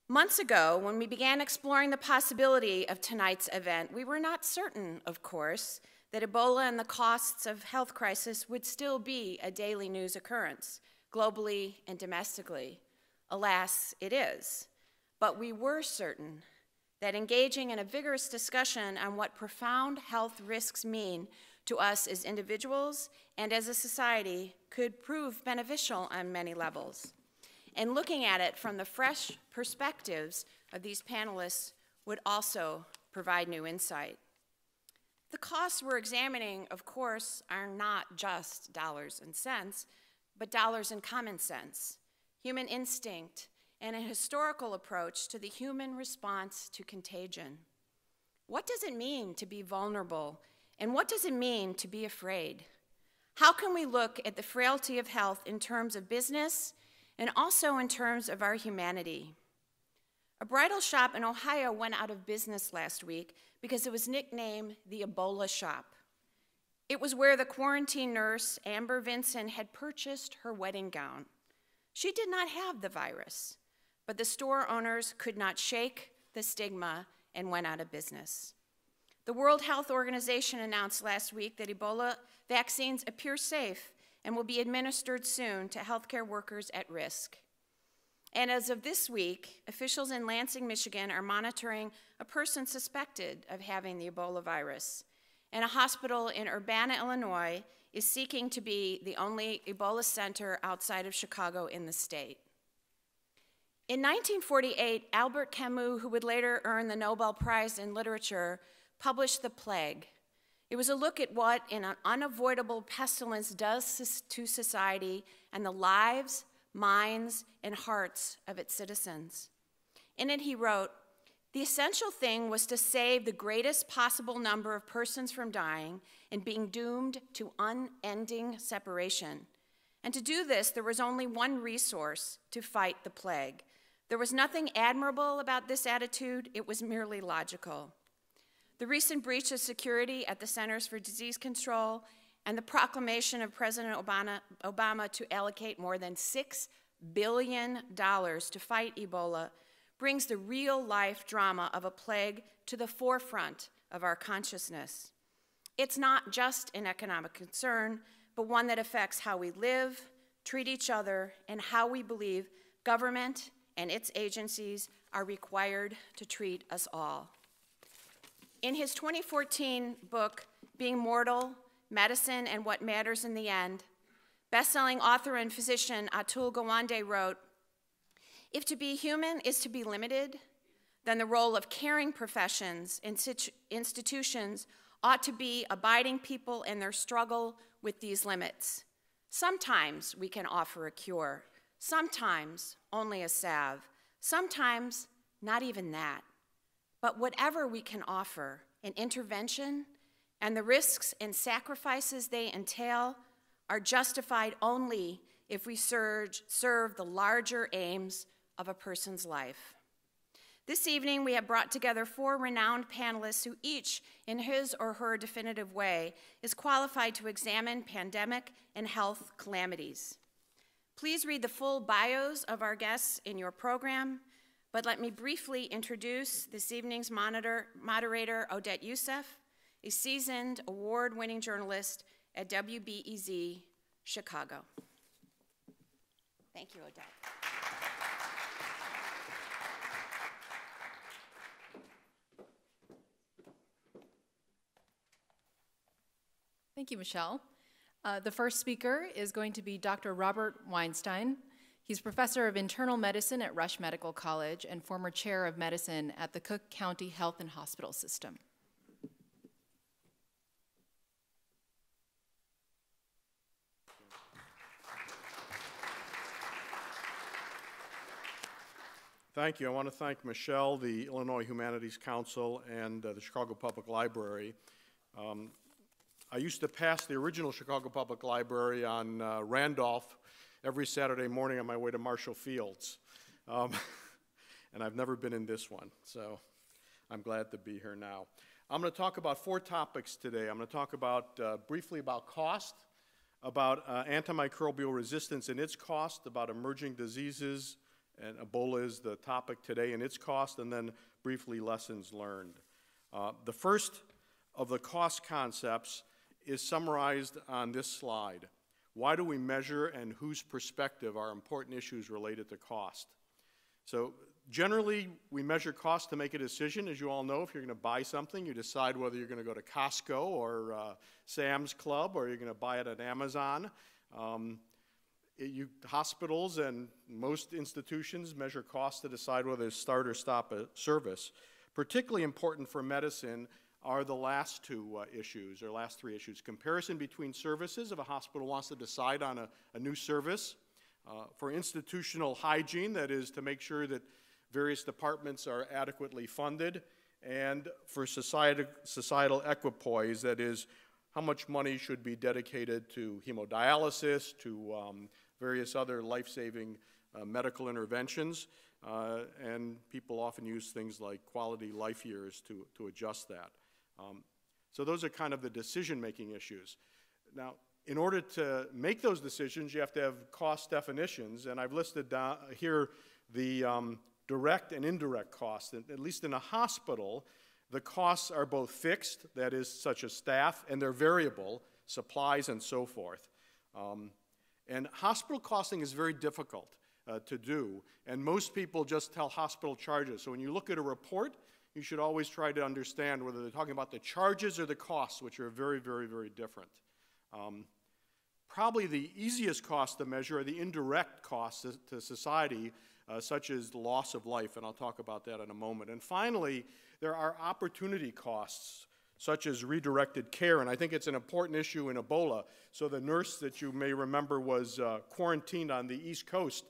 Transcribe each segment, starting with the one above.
Months ago, when we began exploring the possibility of tonight's event, we were not certain, of course, that Ebola and the costs of health crisis would still be a daily news occurrence, globally and domestically. Alas, it is. But we were certain that engaging in a vigorous discussion on what profound health risks mean to us as individuals and as a society could prove beneficial on many levels. And looking at it from the fresh perspectives of these panelists would also provide new insight. The costs we're examining, of course, are not just dollars and cents, but dollars and common sense, human instinct, and a historical approach to the human response to contagion. What does it mean to be vulnerable, and what does it mean to be afraid? How can we look at the frailty of health in terms of business and also in terms of our humanity? A bridal shop in Ohio went out of business last week because it was nicknamed the Ebola shop. It was where the quarantine nurse, Amber Vinson, had purchased her wedding gown. She did not have the virus, but the store owners could not shake the stigma and went out of business. The World Health Organization announced last week that Ebola vaccines appear safe and will be administered soon to healthcare workers at risk. And as of this week, officials in Lansing, Michigan are monitoring a person suspected of having the Ebola virus. And a hospital in Urbana, Illinois is seeking to be the only Ebola center outside of Chicago in the state. In 1948, Albert Camus, who would later earn the Nobel Prize in Literature, published The Plague. It was a look at what an unavoidable pestilence does to society and the lives, minds, and hearts of its citizens. In it, he wrote, "The essential thing was to save the greatest possible number of persons from dying and being doomed to unending separation. And to do this, there was only one resource to fight the plague. There was nothing admirable about this attitude, it was merely logical. The recent breach of security at the Centers for Disease Control and the proclamation of President Obama to allocate more than $6 billion to fight Ebola brings the real-life drama of a plague to the forefront of our consciousness. It's not just an economic concern, but one that affects how we live, treat each other, and how we believe government and its agencies are required to treat us all." In his 2014 book, Being Mortal, Medicine and What Matters in the End, best-selling author and physician Atul Gawande wrote, "If to be human is to be limited, then the role of caring professions and institutions ought to be abiding people in their struggle with these limits. Sometimes we can offer a cure, sometimes only a salve, sometimes not even that. But whatever we can offer, an intervention, and the risks and sacrifices they entail are justified only if we serve the larger aims of a person's life." This evening, we have brought together 4 renowned panelists who each, in his or her definitive way, is qualified to examine pandemic and health calamities. Please read the full bios of our guests in your program, but let me briefly introduce this evening's moderator, Odette Yousef, a seasoned, award-winning journalist at WBEZ, Chicago. Thank you, Odette. Thank you, Michelle. The first speaker is going to be Dr. Robert Weinstein. He's professor of internal medicine at Rush Medical College and former chair of medicine at the Cook County Health and Hospital System. Thank you. I want to thank Michelle, the Illinois Humanities Council, and the Chicago Public Library. I used to pass the original Chicago Public Library on Randolph every Saturday morning on my way to Marshall Fields. And I've never been in this one, so I'm glad to be here now. I'm going to talk about 4 topics today. I'm going to talk about briefly about cost, about antimicrobial resistance and its cost, about emerging diseases and Ebola is the topic today and its cost, and then briefly lessons learned. The first of the cost concepts is summarized on this slide. Why do we measure, and whose perspective are important issues related to cost? So generally, we measure cost to make a decision. As you all know, if you're going to buy something, you decide whether you're going to go to Costco or Sam's Club, or you're going to buy it at Amazon. Hospitals and most institutions measure cost to decide whether to start or stop a service. Particularly important for medicine are the last two issues, or last three issues. Comparison between services, if a hospital wants to decide on a new service. For institutional hygiene, that is to make sure that various departments are adequately funded. And for societal equipoise, that is how much money should be dedicated to hemodialysis, to various other life-saving medical interventions. And people often use things like quality life years to adjust that. So those are kind of the decision-making issues. Now, in order to make those decisions, you have to have cost definitions, and I've listed down here the direct and indirect costs. At least in a hospital, the costs are both fixed, that is, such as staff, and they're variable, supplies and so forth. And hospital costing is very difficult to do, and most people just tell hospital charges. So when you look at a report, you should always try to understand whether they're talking about the charges or the costs, which are very, very, very different. Probably the easiest costs to measure are the indirect costs to society, such as the loss of life, and I'll talk about that in a moment. And finally, there are opportunity costs, such as redirected care, and I think it's an important issue in Ebola. So the nurse that you may remember was quarantined on the East Coast.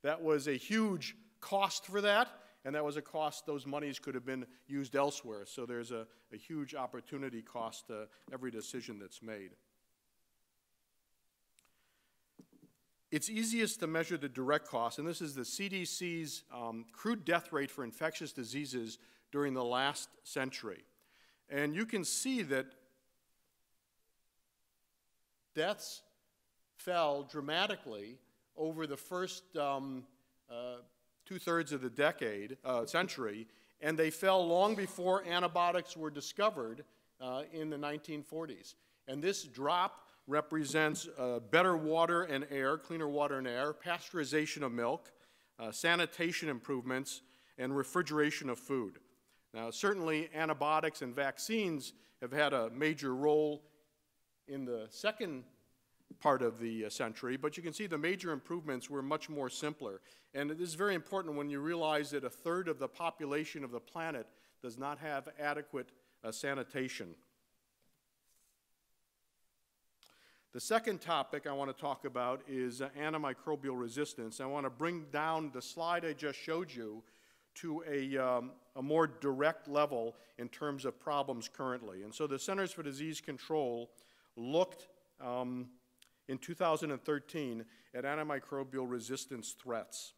That was a huge cost for that, and that was a cost, those monies could have been used elsewhere. So there's a huge opportunity cost to every decision that's made. It's easiest to measure the direct cost, and this is the CDC's crude death rate for infectious diseases during the last century. And you can see that deaths fell dramatically over the first two-thirds of the century, and they fell long before antibiotics were discovered in the 1940s. And this drop represents better water and air, cleaner water and air, pasteurization of milk, sanitation improvements, and refrigeration of food. Now, certainly antibiotics and vaccines have had a major role in the second part of the century, but you can see the major improvements were much more simpler. And it is very important when you realize that a third of the population of the planet does not have adequate sanitation. The second topic I want to talk about is antimicrobial resistance. I want to bring down the slide I just showed you to a more direct level in terms of problems currently. And so the Centers for Disease Control looked in 2013 at antimicrobial resistance threats.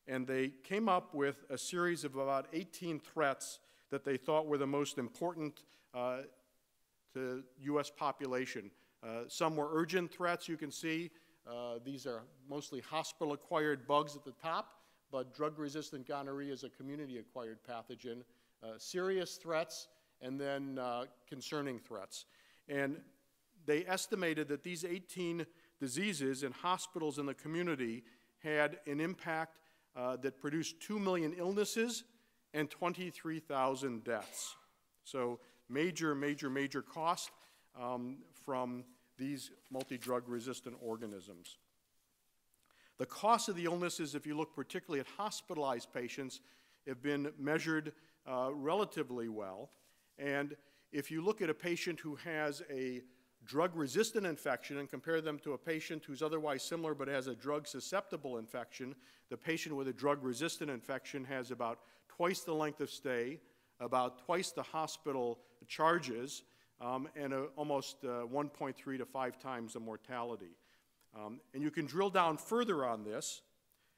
And they came up with a series of about 18 threats that they thought were the most important to U.S. population. Some were urgent threats, you can see. These are mostly hospital-acquired bugs at the top, but drug-resistant gonorrhea is a community-acquired pathogen. Serious threats, and then concerning threats. And they estimated that these 18 diseases in hospitals in the community had an impact that produced 2 million illnesses and 23,000 deaths. So major, major, major cost from these multi-drug resistant organisms. The cost of the illnesses, if you look particularly at hospitalized patients, have been measured relatively well. And if you look at a patient who has a drug-resistant infection and compare them to a patient who's otherwise similar but has a drug-susceptible infection, the patient with a drug-resistant infection has about twice the length of stay, about twice the hospital charges, and almost 1.3 to 5 times the mortality. And you can drill down further on this,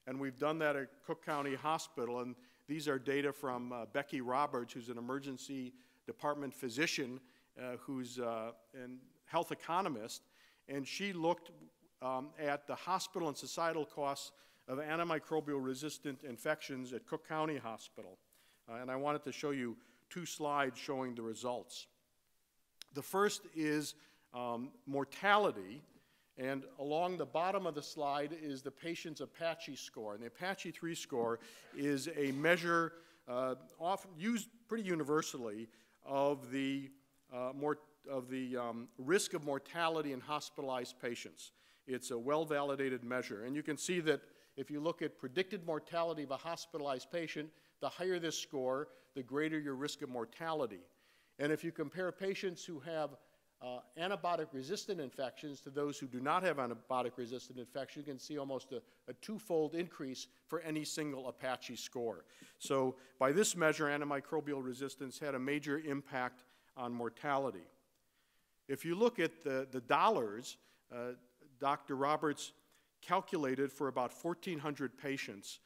and we've done that at Cook County Hospital, and these are data from Becky Roberts, who's an emergency department physician who's a health economist, and she looked at the hospital and societal costs of antimicrobial resistant infections at Cook County Hospital. And I wanted to show you 2 slides showing the results. The first is mortality, and along the bottom of the slide is the patient's Apache score. And the Apache 3 score is a measure often used pretty universally of the risk of mortality in hospitalized patients. It's a well-validated measure. And you can see that if you look at predicted mortality of a hospitalized patient, the higher this score, the greater your risk of mortality. And if you compare patients who have antibiotic-resistant infections to those who do not have antibiotic-resistant infection, you can see almost a 2-fold increase for any single Apache score. So by this measure, antimicrobial resistance had a major impact on mortality. If you look at the dollars, Dr. Roberts calculated for about 1,400 patients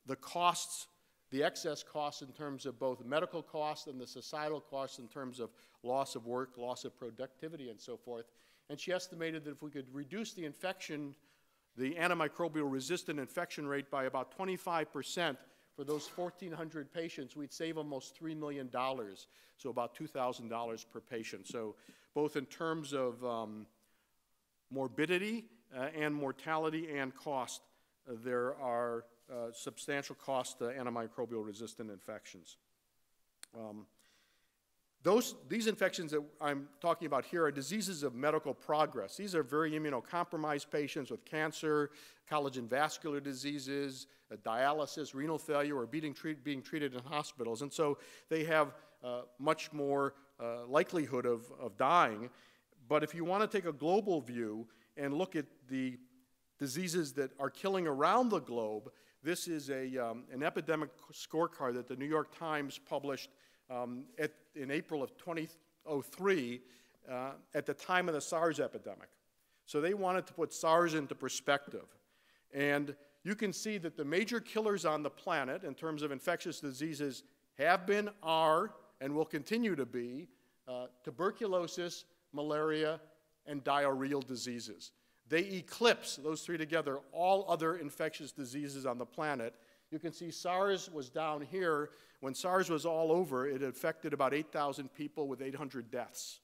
the costs, the excess costs in terms of both medical costs and the societal costs in terms of loss of work, loss of productivity, and so forth. And she estimated that if we could reduce the infection, the antimicrobial resistant infection rate by about 25% for those 1,400 patients, we'd save almost $3 million, so about $2,000 per patient. So both in terms of morbidity and mortality and cost, there are substantial costs to antimicrobial resistant infections. These infections that I'm talking about here are diseases of medical progress. These are very immunocompromised patients with cancer, collagen vascular diseases, dialysis, renal failure, or being treated in hospitals. And so they have much more likelihood of dying. But if you want to take a global view and look at the diseases that are killing around the globe, this is an epidemic scorecard that the New York Times published in April of 2003 at the time of the SARS epidemic. So they wanted to put SARS into perspective. And you can see that the major killers on the planet in terms of infectious diseases have been, are, and will continue to be tuberculosis, malaria, and diarrheal diseases. They eclipse, those 3 together, all other infectious diseases on the planet. You can see SARS was down here. When SARS was all over, it affected about 8,000 people with 800 deaths.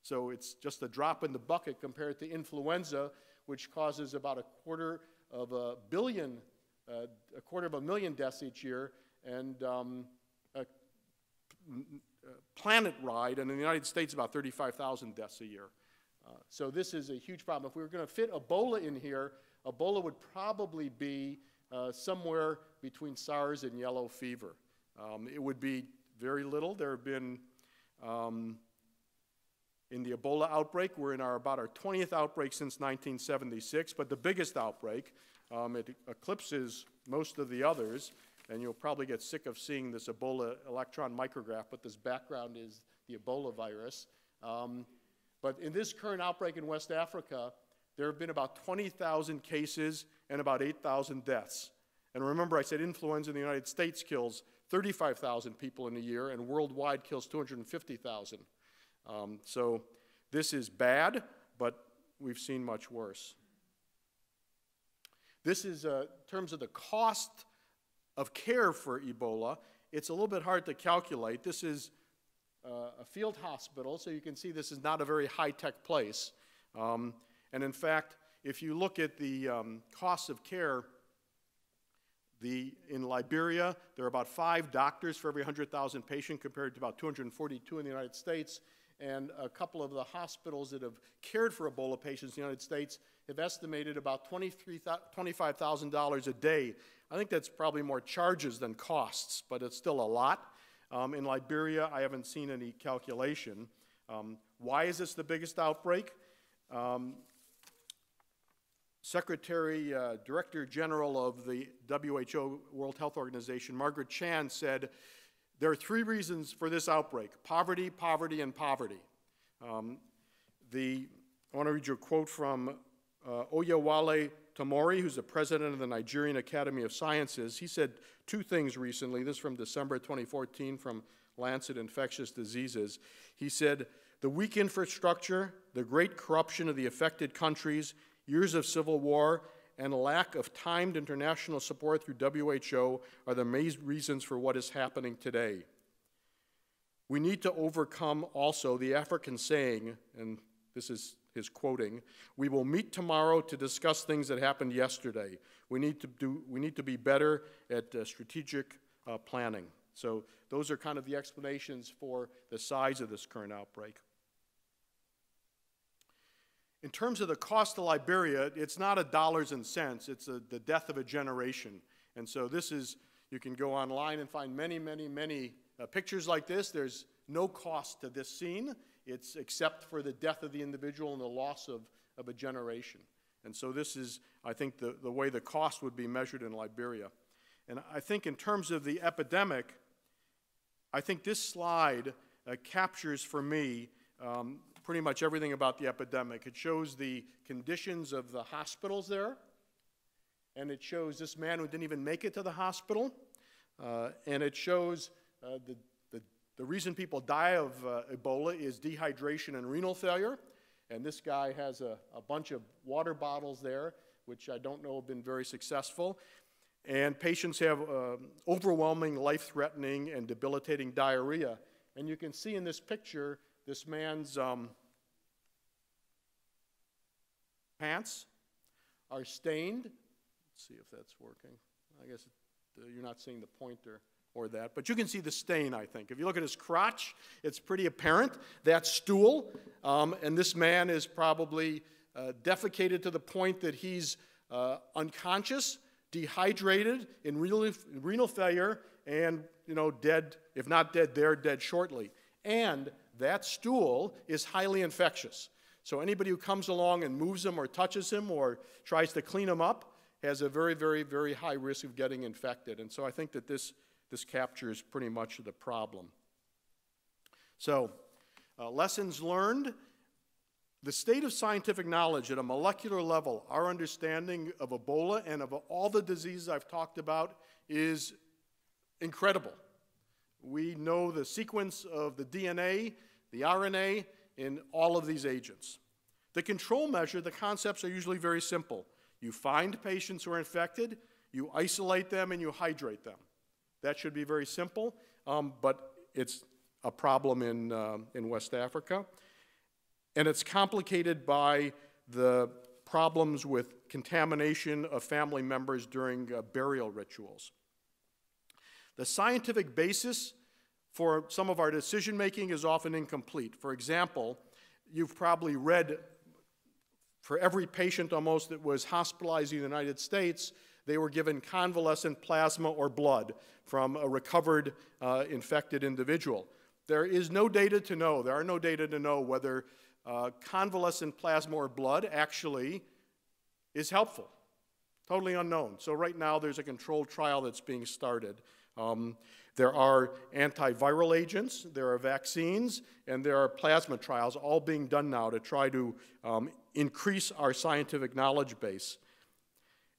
So it's just a drop in the bucket compared to influenza, which causes about a quarter of a million deaths each year, and planet-wide, and in the United States, about 35,000 deaths a year. So this is a huge problem. If we were going to fit Ebola in here, Ebola would probably be somewhere between SARS and yellow fever. It would be very little. There have been, in the Ebola outbreak, we're in about our 20th outbreak since 1976, but the biggest outbreak, it eclipses most of the others, and you'll probably get sick of seeing this Ebola electron micrograph, but this background is the Ebola virus. But in this current outbreak in West Africa, there have been about 20,000 cases and about 8,000 deaths. And remember, I said influenza in the United States kills 35,000 people in a year, and worldwide kills 250,000. So this is bad, but we've seen much worse. This is in terms of the cost of care for Ebola. It's a little bit hard to calculate. This is a field hospital, so you can see this is not a very high-tech place. And in fact, if you look at the costs of care, in Liberia, there are about 5 doctors for every 100,000 patients compared to about 242 in the United States. And a couple of the hospitals that have cared for Ebola patients in the United States have estimated about $25,000 a day. I think that's probably more charges than costs, but it's still a lot. In Liberia, I haven't seen any calculation. Why is this the biggest outbreak? Director General of the WHO, World Health Organization, Margaret Chan, said, there are 3 reasons for this outbreak: poverty, poverty, and poverty. I want to read you a quote from Oyewale Tomori, who's the president of the Nigerian Academy of Sciences. He said 2 things recently. This is from December 2014 from Lancet Infectious Diseases. He said, the weak infrastructure, the great corruption of the affected countries, years of civil war, and lack of timed international support through WHO are the main reasons for what is happening today. We need to overcome also the African saying, and this is his quoting, "We will meet tomorrow to discuss things that happened yesterday." We need to be better at strategic planning. So those are kind of the explanations for the size of this current outbreak. In terms of the cost to Liberia, it's not a dollars and cents, it's the death of a generation. And so this is, you can go online and find many, many, many pictures like this. There's no cost to this scene, it's except for the death of the individual and the loss of a generation. And so this is, I think, the way the cost would be measured in Liberia. And I think in terms of the epidemic, I think this slide captures for me pretty much everything about the epidemic. It shows the conditions of the hospitals there, and it shows this man who didn't even make it to the hospital, and it shows the reason people die of Ebola is dehydration and renal failure, and this guy has a bunch of water bottles there, which I don't know have been very successful, and patients have overwhelming, life-threatening, and debilitating diarrhea. And you can see in this picture this man's pants are stained. Let's see if that's working. I guess you're not seeing the pointer or that, but you can see the stain, I think. If you look at his crotch, it's pretty apparent. That's stool, and this man is probably defecated to the point that he's unconscious, dehydrated, in renal failure, and dead, if not dead there, dead shortly. And that stool is highly infectious. So anybody who comes along and moves him or touches him or tries to clean him up has a very, very, very high risk of getting infected. And so I think that this captures pretty much the problem. So lessons learned. The state of scientific knowledge at a molecular level, our understanding of Ebola and of all the diseases I've talked about is incredible. We know the sequence of the DNA, the RNA, in all of these agents. The control measure, the concepts are usually very simple. You find patients who are infected, you isolate them, and you hydrate them. That should be very simple, but it's a problem in West Africa. And it's complicated by the problems with contamination of family members during burial rituals. The scientific basis for some of our decision-making is often incomplete. For example, you've probably read, for every patient almost that was hospitalized in the United States, they were given convalescent plasma or blood from a recovered infected individual. There is no data to know, there are no data to know whether convalescent plasma or blood actually is helpful. Totally unknown. So right now there's a controlled trial that's being started. There are antiviral agents, there are vaccines, and there are plasma trials all being done now to try to increase our scientific knowledge base.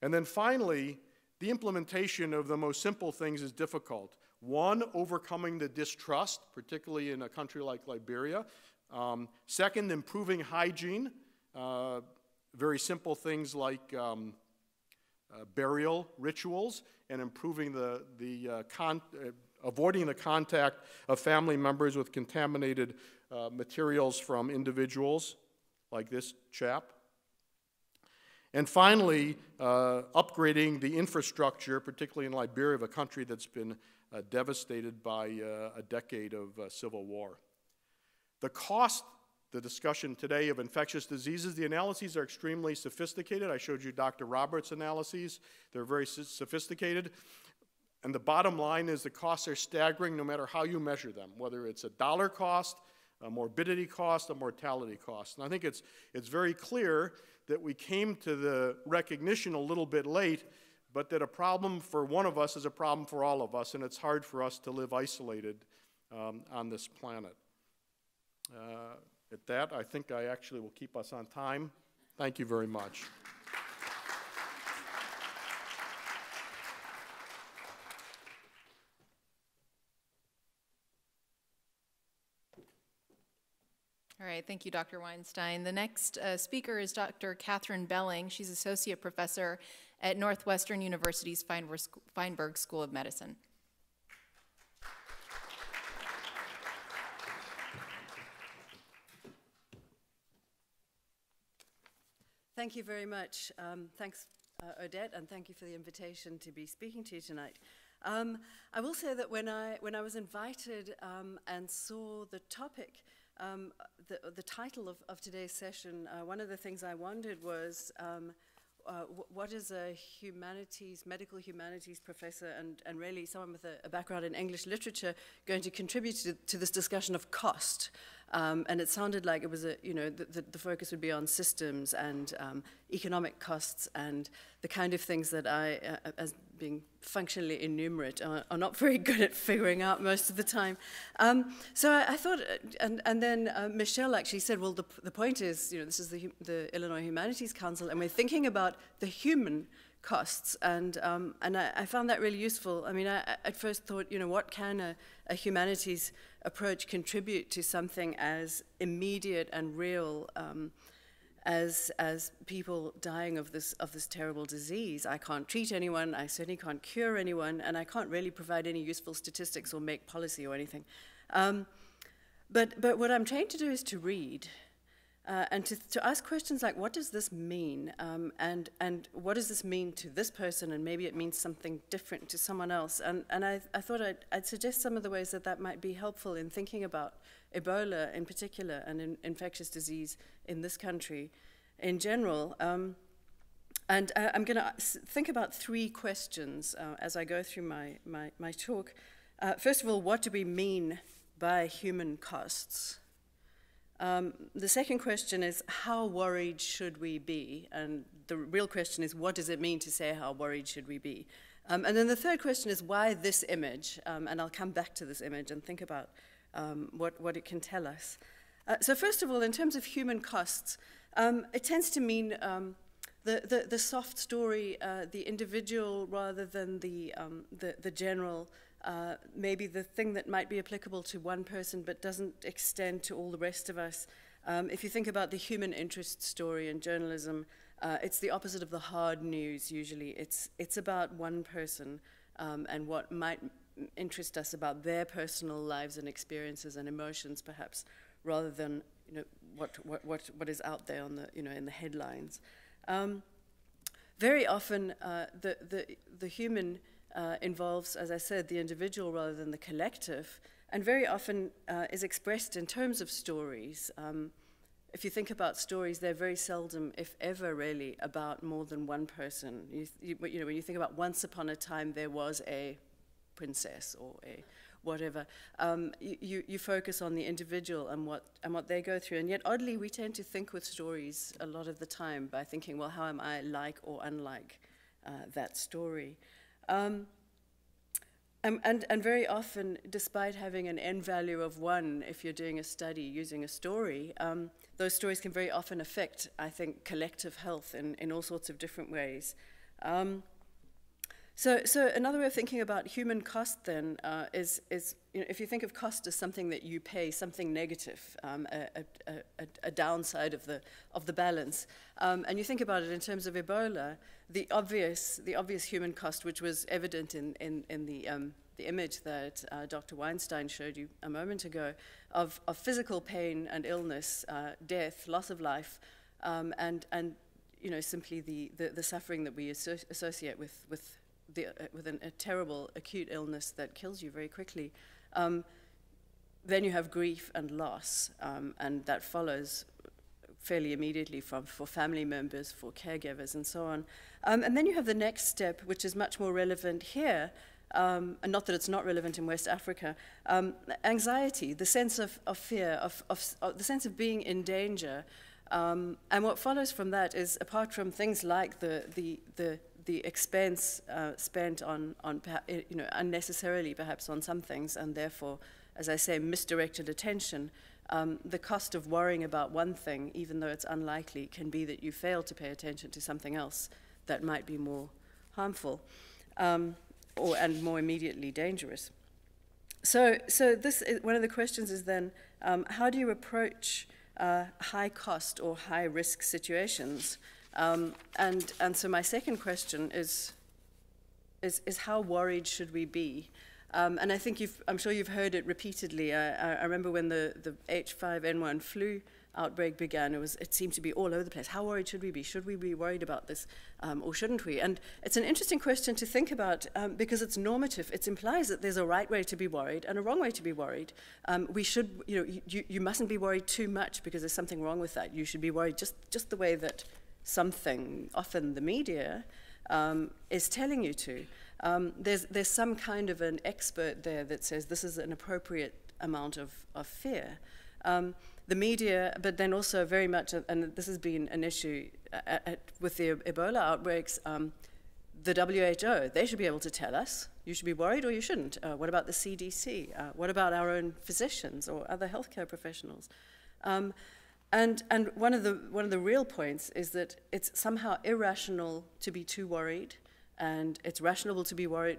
And then finally, the implementation of the most simple things is difficult. One, overcoming the distrust, particularly in a country like Liberia. Second, improving hygiene. Very simple things like burial rituals and improving avoiding the contact of family members with contaminated materials from individuals like this chap. And finally, upgrading the infrastructure, particularly in Liberia, of a country that's been devastated by a decade of civil war. The cost, the discussion today of infectious diseases, the analyses are extremely sophisticated. I showed you Dr. Roberts' analyses. They're very sophisticated. And the bottom line is the costs are staggering no matter how you measure them, whether it's a dollar cost, a morbidity cost, a mortality cost. And I think it's very clear that we came to the recognition a little bit late, but that a problem for one of us is a problem for all of us, and it's hard for us to live isolated on this planet. At that, I think I actually will keep us on time. Thank you very much. All right. right, thank you, Dr. Weinstein. The next speaker is Dr. Catherine Belling. She's Associate Professor at Northwestern University's Feinberg School of Medicine. Thank you very much. Thanks, Odette, and thank you for the invitation to be speaking to you tonight. I will say that when I was invited and saw the topic, the title of today's session, one of the things I wondered was, what is a medical humanities professor and really someone with a background in English literature going to contribute to this discussion of cost? And it sounded like it was the focus would be on systems and economic costs and the kind of things that I, as being functionally innumerate, are not very good at figuring out most of the time. So I thought, and then Michelle actually said, well, the point is, this is the Illinois Humanities Council, and we're thinking about the human costs, and I found that really useful. I mean, I at first thought, what can a humanities approach contribute to something as immediate and real as people dying of this terrible disease? I can't treat anyone, I certainly can't cure anyone, and I can't really provide any useful statistics or make policy or anything. But what I'm trained to do is to read. And to ask questions like, what does this mean? And what does this mean to this person? And maybe it means something different to someone else. And I thought I'd suggest some of the ways that might be helpful in thinking about Ebola in particular and in infectious disease in this country in general. And I'm going to think about three questions as I go through my talk. First of all, what do we mean by human costs? The second question is, how worried should we be? And the real question is, what does it mean to say how worried should we be? And then the third question is, why this image? And I'll come back to this image and think about what it can tell us. So first of all, in terms of human costs, it tends to mean the soft story, the individual rather than the general. Maybe the thing that might be applicable to one person but doesn't extend to all the rest of us. If you think about the human interest story in journalism, it's the opposite of the hard news usually. It's about one person and what might interest us about their personal lives and experiences and emotions perhaps, rather than what is out there on the in the headlines. Very often the human involves, as I said, the individual rather than the collective, and very often is expressed in terms of stories. If you think about stories, they're very seldom, if ever really, about more than one person. When you think about once upon a time there was a princess or a whatever, you focus on the individual and what they go through. And yet, oddly, we tend to think with stories a lot of the time by thinking, well, how am I like or unlike that story? And very often, despite having an N value of 1, if you're doing a study using a story, those stories can very often affect, I think, collective health in all sorts of different ways. So another way of thinking about human cost then is if you think of cost as something that you pay, something negative, a downside of the balance, and you think about it in terms of Ebola, the obvious human cost, which was evident in the image that Dr. Weinstein showed you a moment ago, of physical pain and illness, death, loss of life, and simply the suffering that we associate with a terrible acute illness that kills you very quickly. Then you have grief and loss, and that follows fairly immediately for family members, for caregivers, and so on. And then you have the next step, which is much more relevant here, and not that it's not relevant in West Africa, anxiety, the sense of fear, the sense of being in danger. And what follows from that is, apart from things like the expense spent on unnecessarily perhaps on some things, and therefore, as I say, misdirected attention, the cost of worrying about one thing, even though it's unlikely, can be that you fail to pay attention to something else that might be more harmful and more immediately dangerous. So this is, one of the questions is then, how do you approach high cost or high risk situations. And so my second question is how worried should we be? And I think I'm sure you've heard it repeatedly. I remember when the H5N1 flu outbreak began, it seemed to be all over the place. How worried should we be? Should we be worried about this, or shouldn't we? And it's an interesting question to think about because it's normative. It implies that there's a right way to be worried and a wrong way to be worried. We should, you mustn't be worried too much because there's something wrong with that. You should be worried just the way that something, often the media, is telling you to. There's some kind of an expert there that says this is an appropriate amount of fear. The media, but then also very much, and this has been an issue with the Ebola outbreaks, the WHO, they should be able to tell us, you should be worried or you shouldn't. What about the CDC? What about our own physicians or other healthcare professionals? And one of the real points is that it's somehow irrational to be too worried, and it's rational to be worried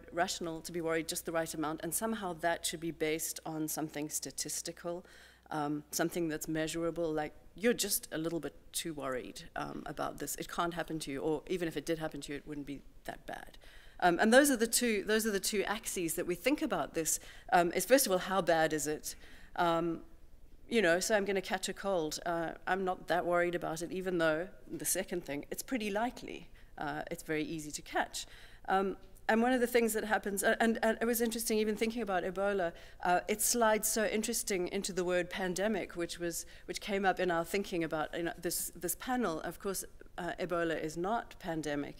just the right amount, and somehow that should be based on something statistical, something that's measurable, like you're just a little bit too worried about this. It can't happen to you, or even if it did happen to you, it wouldn't be that bad. And those are the two axes that we think about this. Is first of all, how bad is it? So I'm going to catch a cold. I'm not that worried about it, even though the second thing, it's pretty likely. It's very easy to catch. And one of the things that happens, and it was interesting even thinking about Ebola, it slides so interesting into the word pandemic, which came up in our thinking about this panel. Of course, Ebola is not pandemic.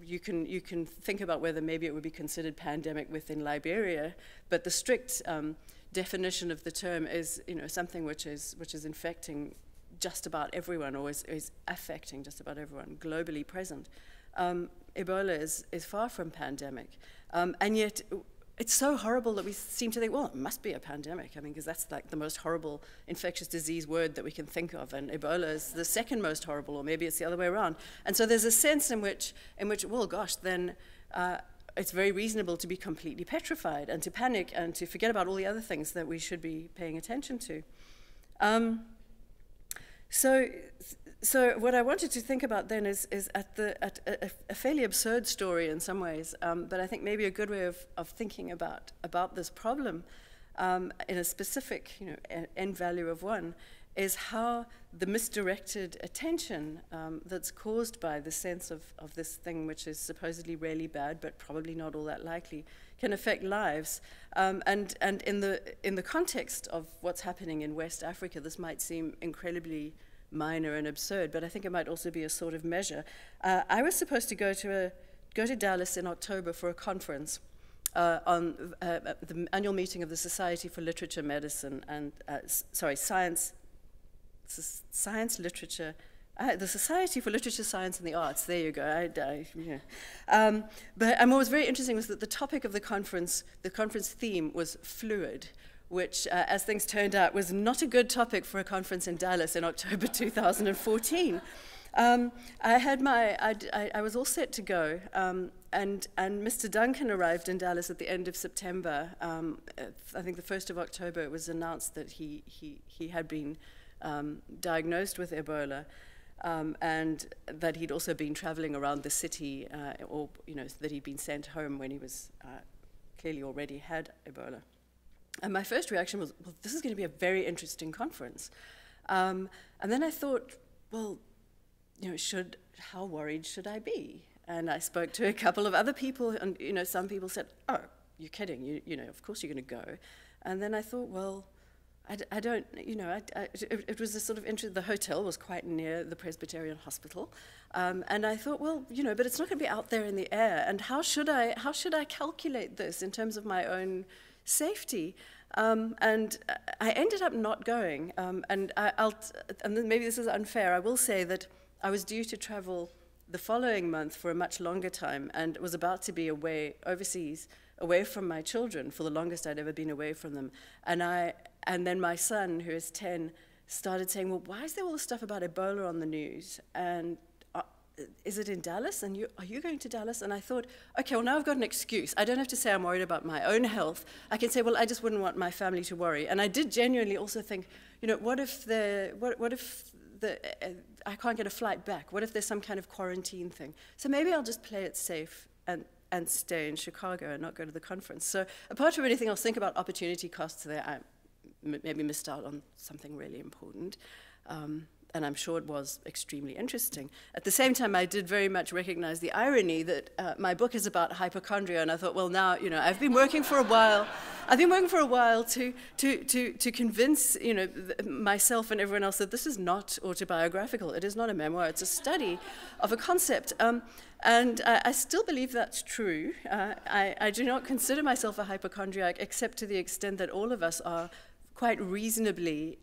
You can think about whether maybe it would be considered pandemic within Liberia, but the strict definition of the term is something which is infecting just about everyone, or is affecting just about everyone, globally present. Ebola is far from pandemic, and yet it's so horrible that we seem to think, well, it must be a pandemic. I mean, because that's like the most horrible infectious disease word that we can think of, and Ebola is the second most horrible, or maybe it's the other way around. And so there's a sense in which, well, gosh, then it's very reasonable to be completely petrified and to panic and to forget about all the other things that we should be paying attention to. So what I wanted to think about then is a fairly absurd story in some ways, but I think maybe a good way of thinking about this problem in a specific end value of 1 is how the misdirected attention that's caused by the sense of this thing, which is supposedly really bad but probably not all that likely, can affect lives. And in the context of what's happening in West Africa, this might seem incredibly minor and absurd, but I think it might also be a sort of measure. I was supposed to go to Dallas in October for a conference on the annual meeting of the Society for Literature, Medicine, and Science, Literature, the Society for Literature, Science, and the Arts. There you go. But what was very interesting was that the topic of the conference theme was fluid, which, as things turned out, was not a good topic for a conference in Dallas in October 2014. I was all set to go, and Mr. Duncan arrived in Dallas at the end of September. I think the 1st of October, it was announced that he had been diagnosed with Ebola, and that he'd also been traveling around the city, or that he'd been sent home when he was clearly already had Ebola. And my first reaction was, well, this is going to be a very interesting conference. And then I thought, well, how worried should I be? And I spoke to a couple of other people, and some people said, oh, you're kidding, of course you're going to go. And then I thought, well, I don't, it was a sort of interest. The hotel was quite near the Presbyterian Hospital, and I thought, well, but it's not going to be out there in the air. And how should I calculate this in terms of my own safety? And I ended up not going. And then maybe this is unfair. I will say that I was due to travel the following month for a much longer time, and was about to be away overseas, away from my children for the longest I'd ever been away from them. And then my son, who is 10, started saying, well, why is there all this stuff about Ebola on the news? And is it in Dallas? And are you going to Dallas? And I thought, okay, well, now I've got an excuse. I don't have to say I'm worried about my own health. I can say, well, I just wouldn't want my family to worry. And I did genuinely also think, you know, what if I can't get a flight back? What if there's some kind of quarantine thing? So maybe I'll just play it safe and stay in Chicago and not go to the conference. So apart from anything else, think about opportunity costs there. I maybe missed out on something really important. And I'm sure it was extremely interesting. At the same time, I did very much recognize the irony that my book is about hypochondria, and I thought, well, now, you know, I've been working for a while. I've been working for a while to convince, you know, myself and everyone else that this is not autobiographical. It is not a memoir. It's a study of a concept. And I still believe that's true. I do not consider myself a hypochondriac, except to the extent that all of us are quite reasonably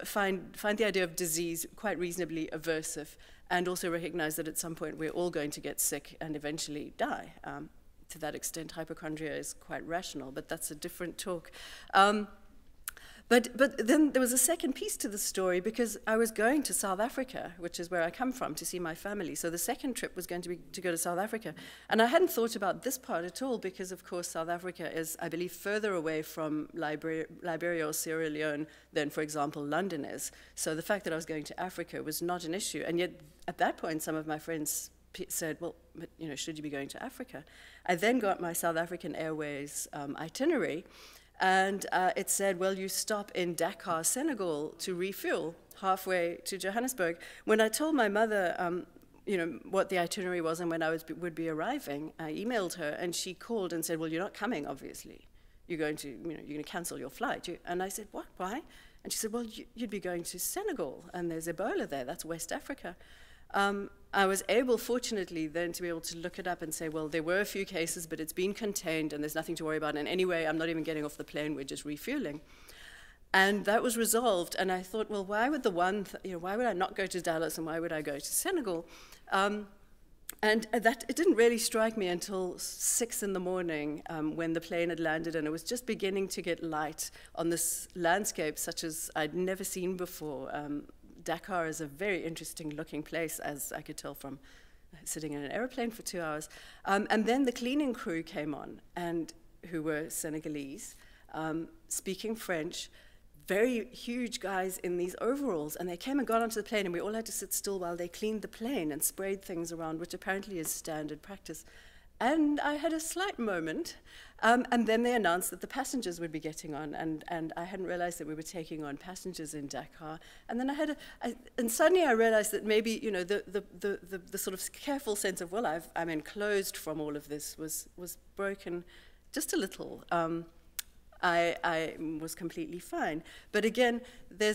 find the idea of disease quite reasonably aversive, and also recognize that at some point we're all going to get sick and eventually die. To that extent, hypochondria is quite rational, but that's a different talk. But then there was a second piece to the story, because I was going to South Africa, which is where I come from, to see my family. So the second trip was going to be to go to South Africa. And I hadn't thought about this part at all, because, of course, South Africa is, I believe, further away from Liberia or Sierra Leone than, for example, London is. So the fact that I was going to Africa was not an issue. And yet, at that point, some of my friends said, well, but, you know, should you be going to Africa? I then got my South African Airways itinerary, and it said, well, you stop in Dakar, Senegal, to refuel halfway to Johannesburg. When I told my mother, you know, what the itinerary was and when I would be arriving, I emailed her, and she called and said, well, you're not coming, obviously. You're going to, you know, you're going to cancel your flight. And I said, what? Why? And she said, well, you'd be going to Senegal, and there's Ebola there. That's West Africa. I was able, fortunately, then to be able to look it up and say, well, there were a few cases, but it's been contained and there's nothing to worry about. And anyway, I'm not even getting off the plane, we're just refueling. And that was resolved. And I thought, well, why would why would I not go to Dallas and why would I go to Senegal? And that it didn't really strike me until 6 in the morning when the plane had landed, and it was just beginning to get light on this landscape such as I'd never seen before. Dakar is a very interesting looking place, as I could tell from sitting in an airplane for 2 hours. And then the cleaning crew came on, and who were Senegalese, speaking French, very huge guys in these overalls, and they came and got onto the plane, and we all had to sit still while they cleaned the plane and sprayed things around, which apparently is standard practice. And I had a slight moment, and then they announced that the passengers would be getting on, and I hadn't realized that we were taking on passengers in Dakar. And then and suddenly I realized that maybe, you know, the sort of careful sense of, well, I'm enclosed from all of this was broken just a little. I was completely fine. But again, there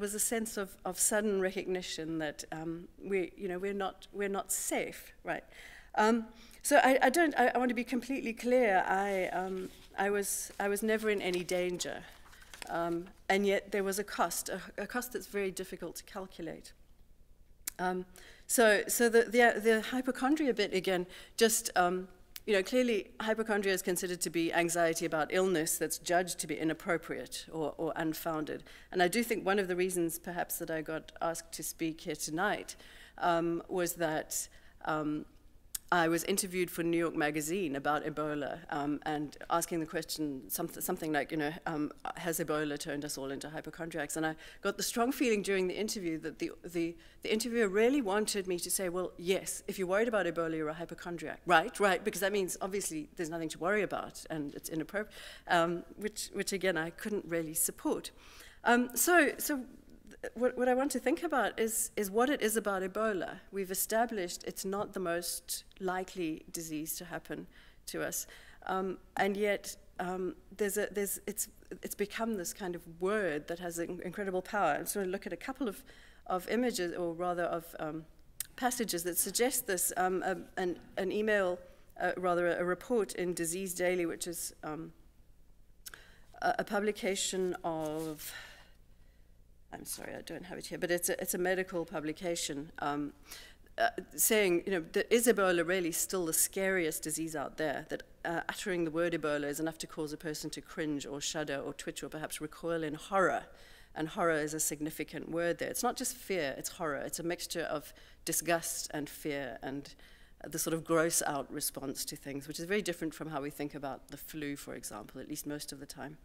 was a sense of sudden recognition that we're not safe, right? So I want to be completely clear. I was never in any danger, and yet there was a cost that's very difficult to calculate. So the hypochondria bit again, just clearly hypochondria is considered to be anxiety about illness that's judged to be inappropriate or unfounded. And I do think one of the reasons perhaps that I got asked to speak here tonight was that I was interviewed for New York Magazine about Ebola and asking the question, something like, has Ebola turned us all into hypochondriacs? And I got the strong feeling during the interview that the interviewer really wanted me to say, well, yes, if you're worried about Ebola, you're a hypochondriac. Right, because that means obviously there's nothing to worry about and it's inappropriate, which again, I couldn't really support. So what I want to think about is what it is about Ebola. We've established it's not the most likely disease to happen to us, and yet it's become this kind of word that has incredible power. And so I look at a couple of images, or rather of passages that suggest this. An email, a report in Disease Daily, which is a publication of. I'm sorry, I don't have it here, but it's a medical publication saying, that is Ebola really still the scariest disease out there, that uttering the word Ebola is enough to cause a person to cringe or shudder or twitch or perhaps recoil in horror and horror is a significant word there. It's not just fear, it's horror. It's a mixture of disgust and fear and the sort of gross out response to things, which is very different from how we think about the flu, for example, at least most of the time.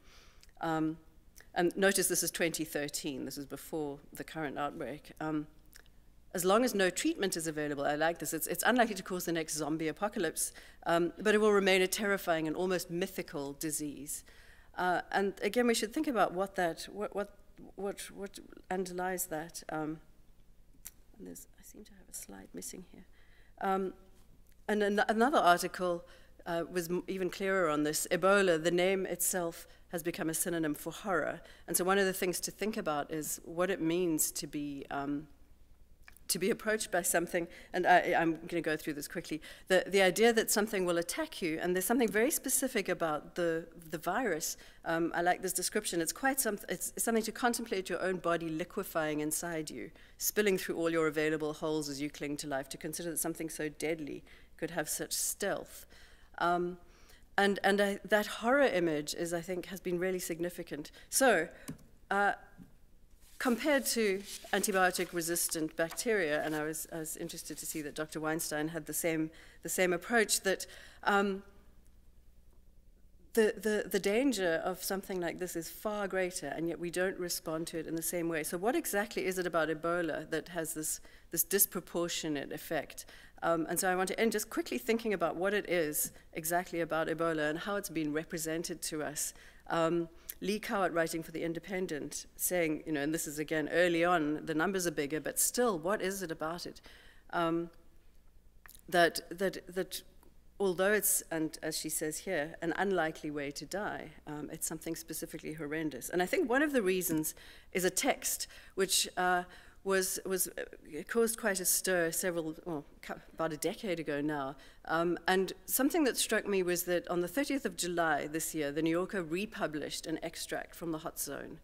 And notice this is 2013, this is before the current outbreak. As long as no treatment is available, I like this, it's unlikely to cause the next zombie apocalypse, but it will remain a terrifying and almost mythical disease. And again, we should think about what underlies that. And I seem to have a slide missing here. And another article was even clearer on this. Ebola, the name itself, has become a synonym for horror. And so one of the things to think about is what it means to be approached by something, and I'm going to go through this quickly. The idea that something will attack you, and there's something very specific about the virus. I like this description. It's something to contemplate your own body liquefying inside you, spilling through all your available holes as you cling to life, to consider that something so deadly could have such stealth. That horror image is, I think, has been really significant. So, compared to antibiotic-resistant bacteria, and I was interested to see that Dr. Weinstein had the same approach, that the danger of something like this is far greater, and yet we don't respond to it in the same way. So what exactly is it about Ebola that has this disproportionate effect? And so I want to end just quickly thinking about what it is exactly about Ebola and how it's been represented to us. Lee Cowart, writing for The Independent, saying, you know, and this is again early on, the numbers are bigger, but still, what is it about it? That although it's, and as she says here, an unlikely way to die, it's something specifically horrendous. And I think one of the reasons is a text which caused quite a stir about a decade ago now. And something that struck me was that on the 30th of July this year, the New Yorker republished an extract from the Hot Zone,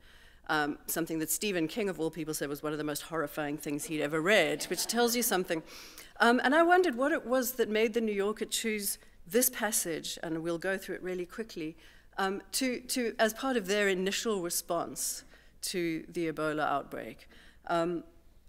something that Stephen King, of all people, said was one of the most horrifying things he'd ever read, which tells you something. And I wondered what it was that made the New Yorker choose this passage, and we'll go through it really quickly, as part of their initial response to the Ebola outbreak.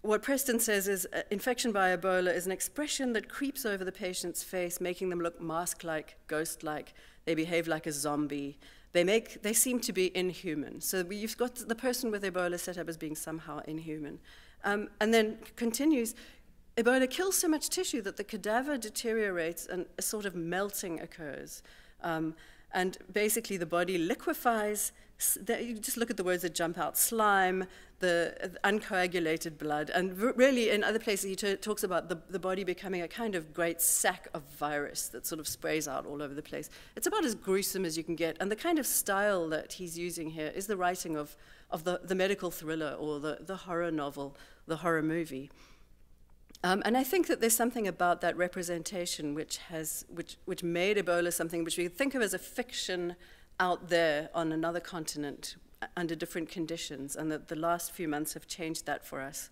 What Preston says is, infection by Ebola is an expression that creeps over the patient's face, making them look mask-like, ghost-like. They behave like a zombie. They seem to be inhuman. So you've got the person with Ebola set up as being somehow inhuman. And then continues, Ebola kills so much tissue that the cadaver deteriorates and a sort of melting occurs. And basically the body liquefies. You just look at the words that jump out: slime, the uncoagulated blood, and really in other places he talks about the body becoming a kind of great sack of virus that sort of sprays out all over the place. It's about as gruesome as you can get, and the kind of style that he's using here is the writing of the medical thriller or the horror novel, the horror movie. And I think that there's something about that representation which made Ebola something which we think of as a fiction out there on another continent under different conditions, and that the last few months have changed that for us.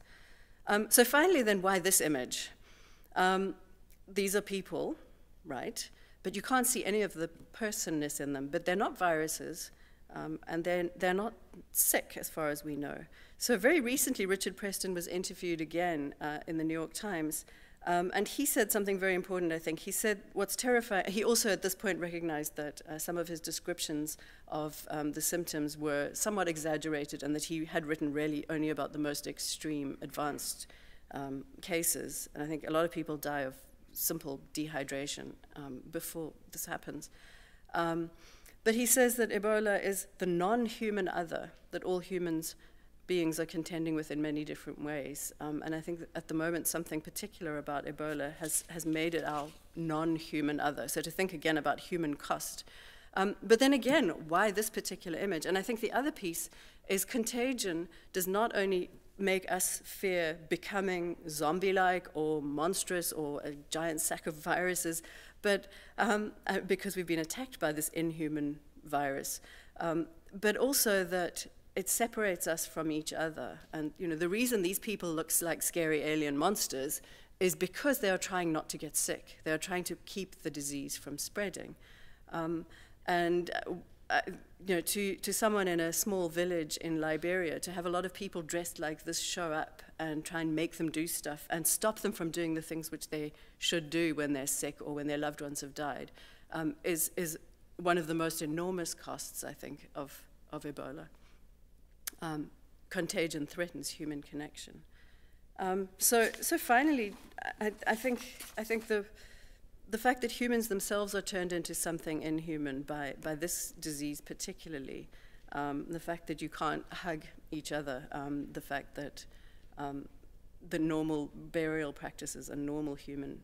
So finally then, why this image? These are people, right? But you can't see any of the personness in them, but they're not viruses, and they're not sick as far as we know. So very recently, Richard Preston was interviewed again in the New York Times, and he said something very important, I think. He said what's terrifying, he also at this point recognized that some of his descriptions of the symptoms were somewhat exaggerated, and that he had written really only about the most extreme advanced cases. And I think a lot of people die of simple dehydration before this happens. But he says that Ebola is the non-human other, that all humans beings are contending with in many different ways. And I think that at the moment something particular about Ebola has made it our non-human other. So to think again about human cost. But then again, why this particular image? And I think the other piece is contagion does not only make us fear becoming zombie-like or monstrous or a giant sack of viruses, but because we've been attacked by this inhuman virus, but also that it separates us from each other. And you know, the reason these people look like scary alien monsters is because they are trying not to get sick. They are trying to keep the disease from spreading. And you know, to someone in a small village in Liberia, to have a lot of people dressed like this show up and try and make them do stuff and stop them from doing the things which they should do when they're sick or when their loved ones have died, is one of the most enormous costs, I think, of Ebola. Contagion threatens human connection. So finally, I think the fact that humans themselves are turned into something inhuman by this disease particularly, the fact that you can't hug each other, the fact that the normal burial practices and normal human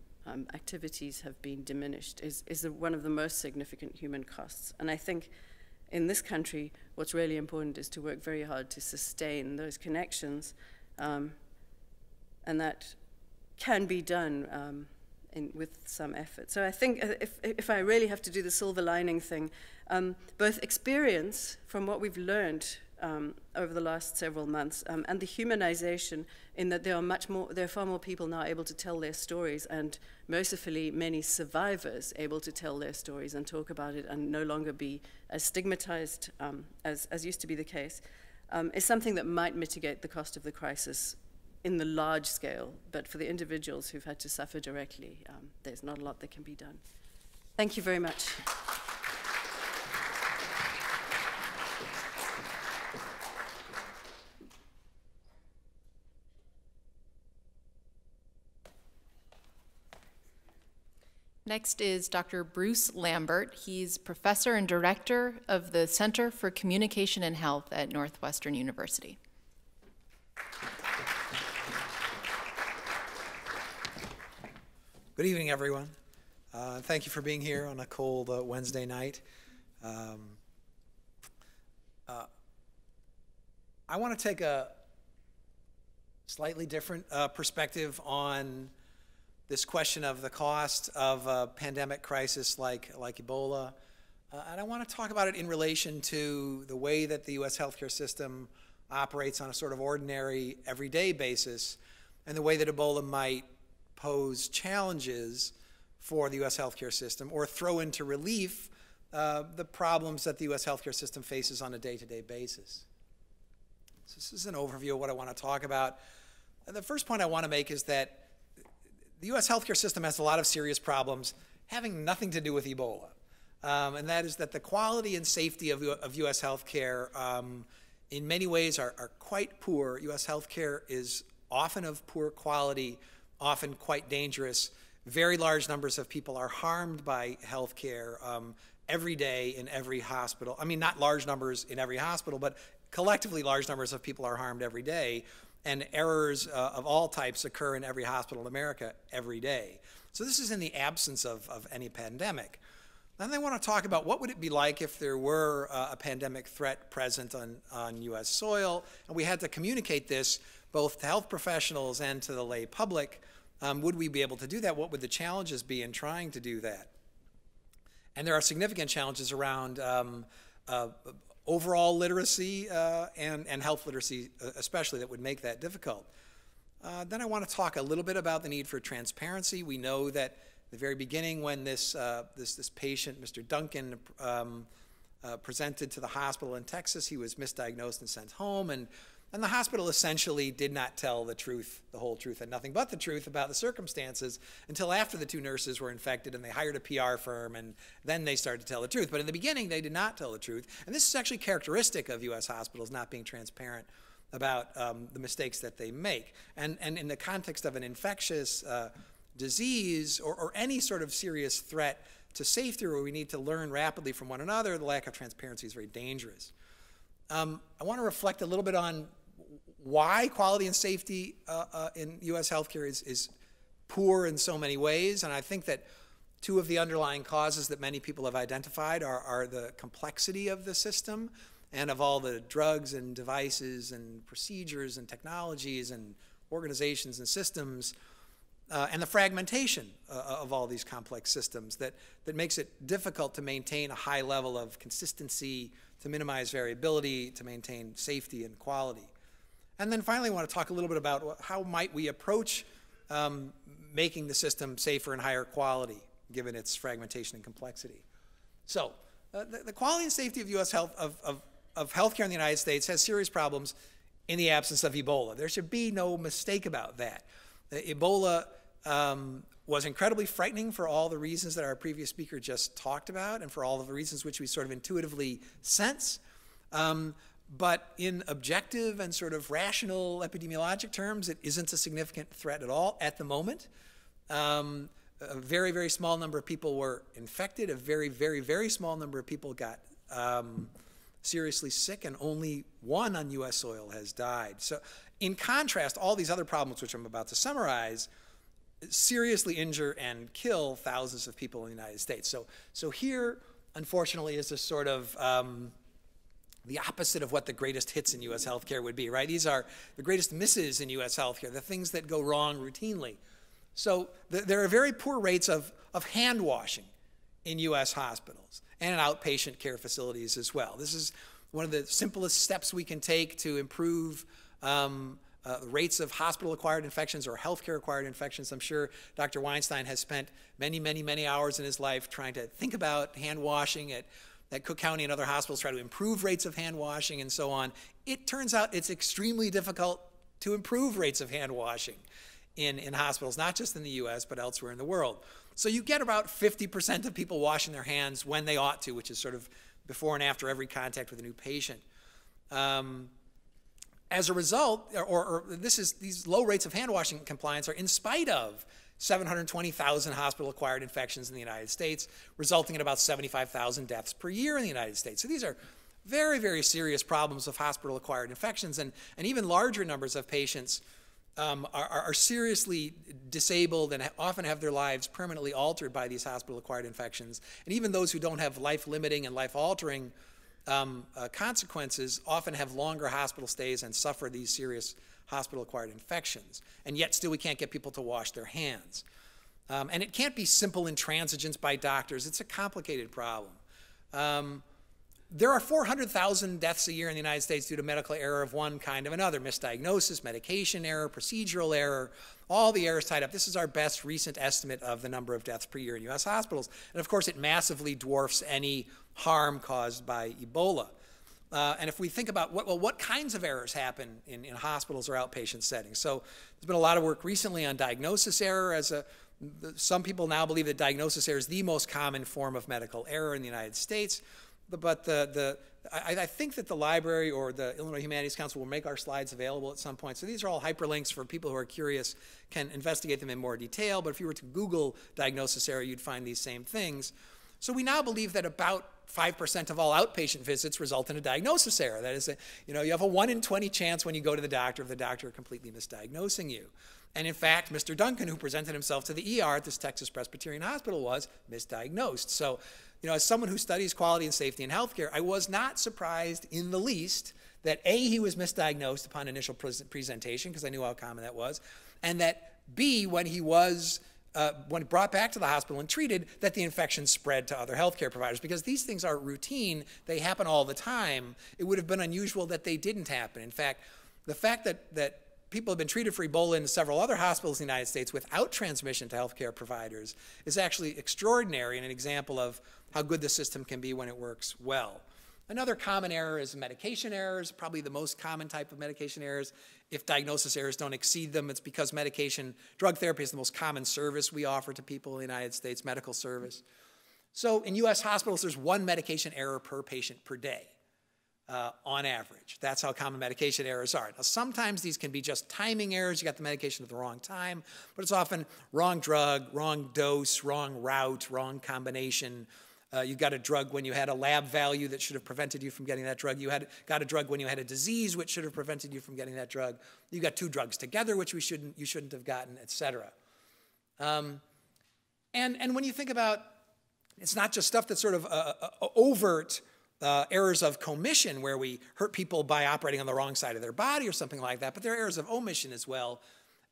activities have been diminished is one of the most significant human costs. And I think in this country, what's really important is to work very hard to sustain those connections, and that can be done with some effort. So I think if I really have to do the silver lining thing, both experience from what we've learned over the last several months, and the humanization in that there are far more people now able to tell their stories, and mercifully many survivors able to tell their stories and talk about it and no longer be as stigmatized as used to be the case, is something that might mitigate the cost of the crisis in the large scale. But for the individuals who've had to suffer directly, there's not a lot that can be done. Thank you very much. Next is Dr. Bruce Lambert. He's professor and director of the Center for Communication and Health at Northwestern University. Good evening, everyone. Thank you for being here on a cold Wednesday night. I want to take a slightly different perspective on this question of the cost of a pandemic crisis like Ebola. And I want to talk about it in relation to the way that the U.S. healthcare system operates on a sort of ordinary, everyday basis, and the way that Ebola might pose challenges for the U.S. healthcare system or throw into relief the problems that the U.S. healthcare system faces on a day-to-day basis. So this is an overview of what I want to talk about. The first point I want to make is that the U.S. healthcare system has a lot of serious problems having nothing to do with Ebola. And that is that the quality and safety of U.S. healthcare in many ways are quite poor. U.S. healthcare is often of poor quality, often quite dangerous. Very large numbers of people are harmed by healthcare every day in every hospital. I mean, not large numbers in every hospital, but collectively large numbers of people are harmed every day. And errors of all types occur in every hospital in America every day. So this is in the absence of any pandemic. Then they want to talk about what would it be like if there were a pandemic threat present on U.S. soil, and we had to communicate this both to health professionals and to the lay public. Would we be able to do that? What would the challenges be in trying to do that? And there are significant challenges around overall literacy and health literacy especially that would make that difficult. Then I want to talk a little bit about the need for transparency. We know that at the very beginning when this patient, Mr. Duncan, presented to the hospital in Texas, he was misdiagnosed and sent home, and the hospital essentially did not tell the truth, the whole truth, and nothing but the truth about the circumstances until after the two nurses were infected and they hired a PR firm, and then they started to tell the truth. But in the beginning, they did not tell the truth. And this is actually characteristic of U.S. hospitals not being transparent about the mistakes that they make. And in the context of an infectious disease or any sort of serious threat to safety where we need to learn rapidly from one another, the lack of transparency is very dangerous. I want to reflect a little bit on why quality and safety in U.S. healthcare is poor in so many ways. And I think that two of the underlying causes that many people have identified are the complexity of the system and of all the drugs and devices and procedures and technologies and organizations and systems, and the fragmentation of all these complex systems that makes it difficult to maintain a high level of consistency, to minimize variability, to maintain safety and quality. And then finally, I want to talk a little bit about how might we approach making the system safer and higher quality, given its fragmentation and complexity. So the quality and safety of U.S. health, of healthcare in the United States has serious problems in the absence of Ebola. There should be no mistake about that. Ebola was incredibly frightening for all the reasons that our previous speaker just talked about and for all of the reasons which we sort of intuitively sense. But in objective and sort of rational epidemiologic terms, it isn't a significant threat at all at the moment. A very, very small number of people were infected. A very, very, very small number of people got seriously sick, and only one on U.S. soil has died. So in contrast, all these other problems, which I'm about to summarize, seriously injure and kill thousands of people in the United States. So here, unfortunately, is a sort of the opposite of what the greatest hits in U.S. healthcare would be, right? These are the greatest misses in U.S. healthcare, the things that go wrong routinely. So there are very poor rates of hand washing in U.S. hospitals and in outpatient care facilities as well. This is one of the simplest steps we can take to improve rates of hospital-acquired infections or healthcare-acquired infections. I'm sure Dr. Weinstein has spent many, many, many hours in his life trying to think about hand washing at Cook County and other hospitals, try to improve rates of hand washing and so on. It turns out it's extremely difficult to improve rates of hand washing in hospitals, not just in the U.S., but elsewhere in the world. So you get about 50% of people washing their hands when they ought to, which is sort of before and after every contact with a new patient. As a result, these low rates of hand washing compliance are in spite of 720,000 hospital-acquired infections in the United States, resulting in about 75,000 deaths per year in the United States. So these are very, very serious problems of hospital-acquired infections, and even larger numbers of patients are seriously disabled and often have their lives permanently altered by these hospital-acquired infections. And even those who don't have life-limiting and life-altering consequences often have longer hospital stays and suffer these serious hospital-acquired infections. And yet still we can't get people to wash their hands. And it can't be simple intransigence by doctors. It's a complicated problem. There are 400,000 deaths a year in the United States due to medical error of one kind or another: misdiagnosis, medication error, procedural error, all the errors tied up. This is our best recent estimate of the number of deaths per year in U.S. hospitals. And of course, it massively dwarfs any harm caused by Ebola. And if we think about what kinds of errors happen in hospitals or outpatient settings. So there's been a lot of work recently on diagnosis error. Some people now believe that diagnosis error is the most common form of medical error in the United States. But I think that the library or the Illinois Humanities Council will make our slides available at some point. So these are all hyperlinks for people who are curious, can investigate them in more detail. But if you were to Google diagnosis error, you'd find these same things. So we now believe that about 5% of all outpatient visits result in a diagnosis error. That is, you have a 1 in 20 chance when you go to the doctor of the doctor completely misdiagnosing you. And in fact, Mr. Duncan, who presented himself to the ER at this Texas Presbyterian Hospital, was misdiagnosed. So, as someone who studies quality and safety in healthcare, I was not surprised in the least that A, he was misdiagnosed upon initial presentation, because I knew how common that was, and that B, when he was when brought back to the hospital and treated, that the infection spread to other healthcare providers. Because these things are routine, they happen all the time. It would have been unusual that they didn't happen. In fact, the fact that people have been treated for Ebola in several other hospitals in the United States without transmission to healthcare providers is actually extraordinary and an example of how good the system can be when it works well. Another common error is medication errors, probably the most common type of medication errors. If diagnosis errors don't exceed them, it's because drug therapy is the most common service we offer to people in the United States, medical service. So in U.S. hospitals, there's 1 medication error per patient per day. On average. That's how common medication errors are. Now, sometimes these can be just timing errors. You got the medication at the wrong time, but it's often wrong drug, wrong dose, wrong route, wrong combination. You got a drug when you had a lab value that should have prevented you from getting that drug. You got a drug when you had a disease which should have prevented you from getting that drug. You got 2 drugs together which you shouldn't have gotten, etc. And when you think about, it's not just stuff that's sort of overt errors of commission where we hurt people by operating on the wrong side of their body or something like that, but there are errors of omission as well.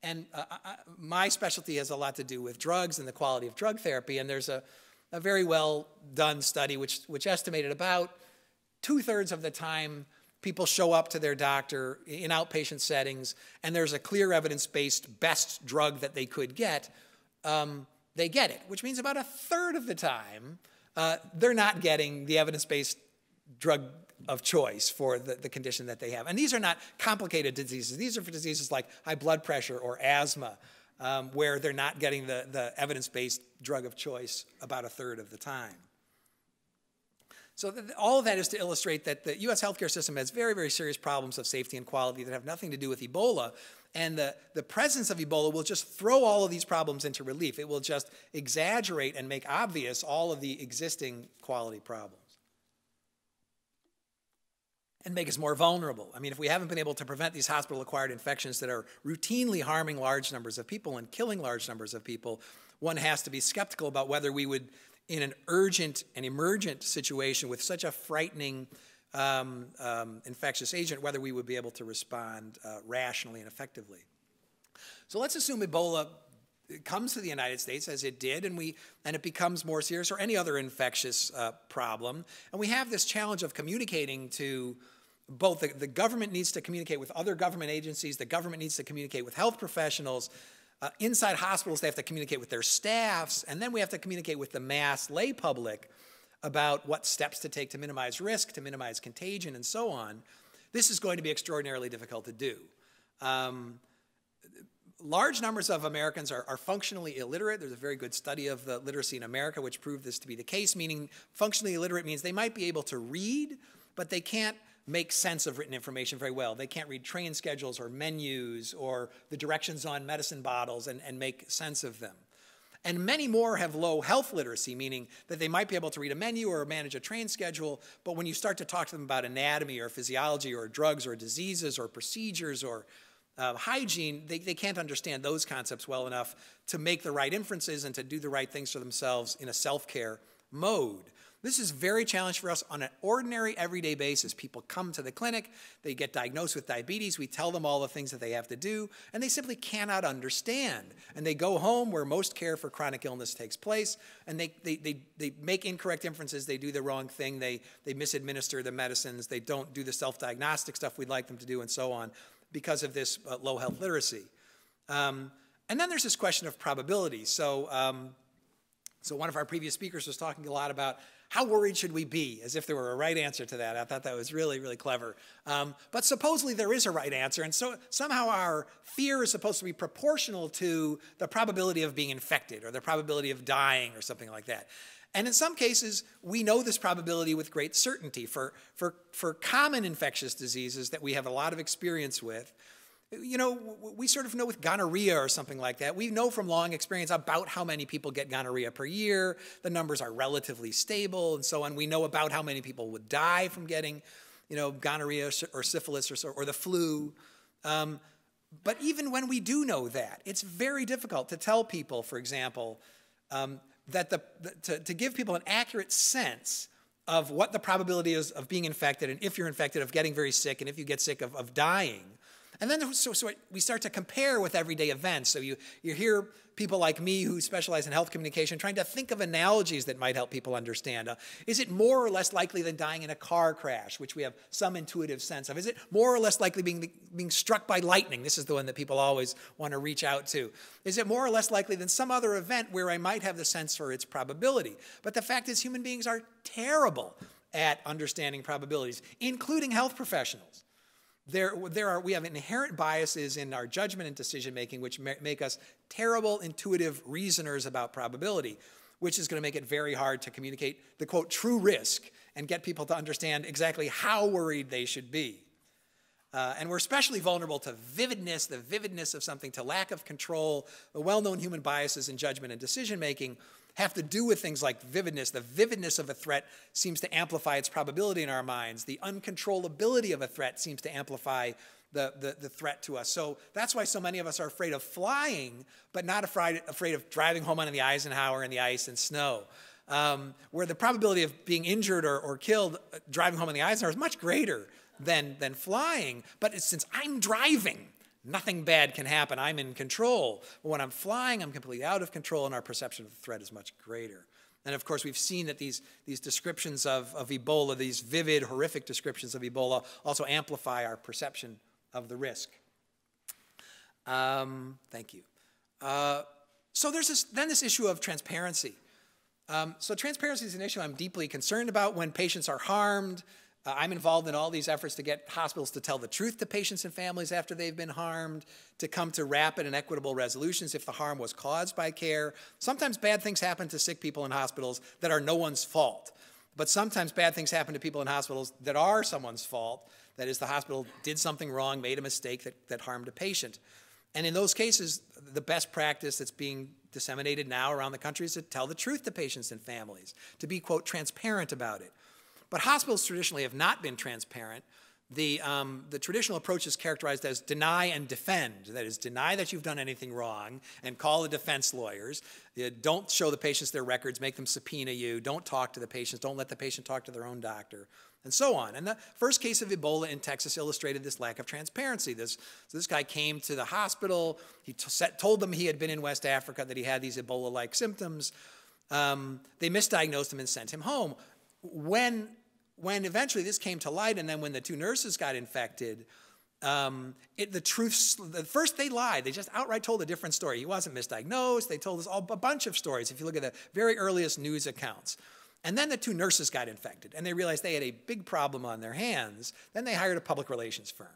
And my specialty has a lot to do with drugs and the quality of drug therapy, and there's a very well done study which estimated about 2/3 of the time people show up to their doctor in outpatient settings and there's a clear evidence-based best drug that they could get, they get it, which means about 1/3 of the time they're not getting the evidence-based drug of choice for the condition that they have. And these are not complicated diseases. These are for diseases like high blood pressure or asthma, where they're not getting the evidence-based drug of choice about a third of the time. So all of that is to illustrate that the U.S. healthcare system has very, very serious problems of safety and quality that have nothing to do with Ebola. And the presence of Ebola will just throw all of these problems into relief. It will just exaggerate and make obvious all of the existing quality problems and make us more vulnerable. I mean, if we haven't been able to prevent these hospital-acquired infections that are routinely harming large numbers of people and killing large numbers of people, one has to be skeptical about whether we would, in an urgent and emergent situation with such a frightening infectious agent, whether we would be able to respond rationally and effectively. So let's assume Ebola comes to the United States, as it did, and it becomes more serious, or any other infectious problem. And we have this challenge of communicating to both the government needs to communicate with other government agencies, the government needs to communicate with health professionals. Inside hospitals, they have to communicate with their staffs, and then we have to communicate with the mass lay public about what steps to take to minimize risk, to minimize contagion, and so on. This is going to be extraordinarily difficult to do. Large numbers of Americans are functionally illiterate. There's a very good study of the literacy in America which proved this to be the case, meaning functionally illiterate means they might be able to read, but they can't make sense of written information very well. They can't read train schedules or menus or the directions on medicine bottles and make sense of them. And many more have low health literacy, meaning that they might be able to read a menu or manage a train schedule, but when you start to talk to them about anatomy or physiology or drugs or diseases or procedures or hygiene, they can't understand those concepts well enough to make the right inferences and to do the right things for themselves in a self-care mode. This is very challenging for us on an ordinary, everyday basis. People come to the clinic, they get diagnosed with diabetes, we tell them all the things that they have to do, and they simply cannot understand. And they go home where most care for chronic illness takes place, and they make incorrect inferences, they do the wrong thing, they misadminister the medicines, they don't do the self-diagnostic stuff we'd like them to do, and so on, because of this low health literacy. And then there's this question of probability. So one of our previous speakers was talking a lot about how worried should we be, as if there were a right answer to that. I thought that was really, really clever. But supposedly there is a right answer, and so somehow our fear is supposed to be proportional to the probability of being infected or the probability of dying or something like that. And in some cases, we know this probability with great certainty. For common infectious diseases that we have a lot of experience with, you know, we sort of know with gonorrhea or something like that. We know from long experience about how many people get gonorrhea per year. The numbers are relatively stable and so on. We know about how many people would die from getting, you know, gonorrhea or syphilis or the flu. But even when we do know that, it's very difficult to tell people, for example, that to give people an accurate sense of what the probability is of being infected, and if you're infected, of getting very sick, and if you get sick, of dying. And then so we start to compare with everyday events. So you hear people like me who specialize in health communication trying to think of analogies that might help people understand. Is it more or less likely than dying in a car crash, which we have some intuitive sense of? Is it more or less likely being struck by lightning? This is the one that people always want to reach out to. Is it more or less likely than some other event where I might have the sense for its probability? But the fact is human beings are terrible at understanding probabilities, including health professionals. We have inherent biases in our judgment and decision-making which make us terrible intuitive reasoners about probability, which is going to make it very hard to communicate the, quote, true risk and get people to understand exactly how worried they should be. And we're especially vulnerable to vividness, the vividness of something, to lack of control. The well-known human biases in judgment and decision-making have to do with things like vividness. The vividness of a threat seems to amplify its probability in our minds. The uncontrollability of a threat seems to amplify the threat to us. So that's why so many of us are afraid of flying, but not afraid of driving home on the Eisenhower in the ice and snow. Where the probability of being injured or killed driving home on the Eisenhower is much greater than flying. But since I'm driving, nothing bad can happen. I'm in control. But when I'm flying, I'm completely out of control, and our perception of the threat is much greater. And of course, we've seen that these descriptions of Ebola, these vivid, horrific descriptions of Ebola, also amplify our perception of the risk. Thank you. So there's this issue of transparency. So transparency is an issue I'm deeply concerned about. When patients are harmed, I'm involved in all these efforts to get hospitals to tell the truth to patients and families after they've been harmed, to come to rapid and equitable resolutions if the harm was caused by care. Sometimes bad things happen to sick people in hospitals that are no one's fault. But sometimes bad things happen to people in hospitals that are someone's fault. That is, the hospital did something wrong, made a mistake that harmed a patient. And in those cases, the best practice that's being disseminated now around the country is to tell the truth to patients and families, to be, quote, transparent about it. But hospitals traditionally have not been transparent. The traditional approach is characterized as deny and defend. That is, deny that you've done anything wrong and call the defense lawyers. Don't show the patients their records, make them subpoena you. Don't talk to the patients. Don't let the patient talk to their own doctor, and so on. And the first case of Ebola in Texas illustrated this lack of transparency. So this guy came to the hospital. He told them he had been in West Africa, that he had these Ebola-like symptoms. They misdiagnosed him and sent him home. When eventually this came to light, and then when the two nurses got infected, first they lied. They just outright told a different story. He wasn't misdiagnosed. They told us a bunch of stories, if you look at the very earliest news accounts. And then the two nurses got infected, and they realized they had a big problem on their hands. Then they hired a public relations firm.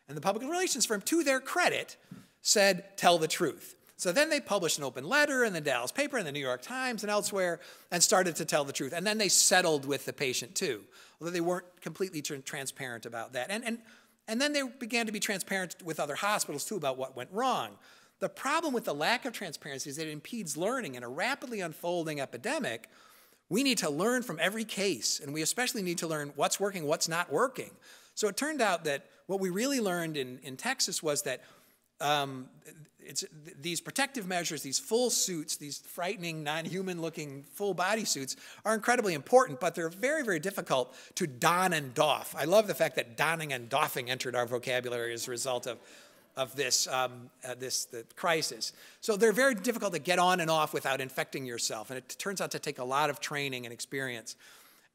And the public relations firm, to their credit, said, tell the truth. So then they published an open letter in the Dallas paper and the New York Times and elsewhere and started to tell the truth. And then they settled with the patient too, although they weren't completely transparent about that. And then they began to be transparent with other hospitals too about what went wrong. The problem with the lack of transparency is that it impedes learning. In a rapidly unfolding epidemic, we need to learn from every case, and we especially need to learn what's working, what's not working. So it turned out that what we really learned in Texas was that these protective measures, these full suits, these frightening, non-human-looking full body suits are incredibly important, but they're very, very difficult to don and doff. I love the fact that donning and doffing entered our vocabulary as a result of this crisis. So they're very difficult to get on and off without infecting yourself, and it turns out to take a lot of training and experience.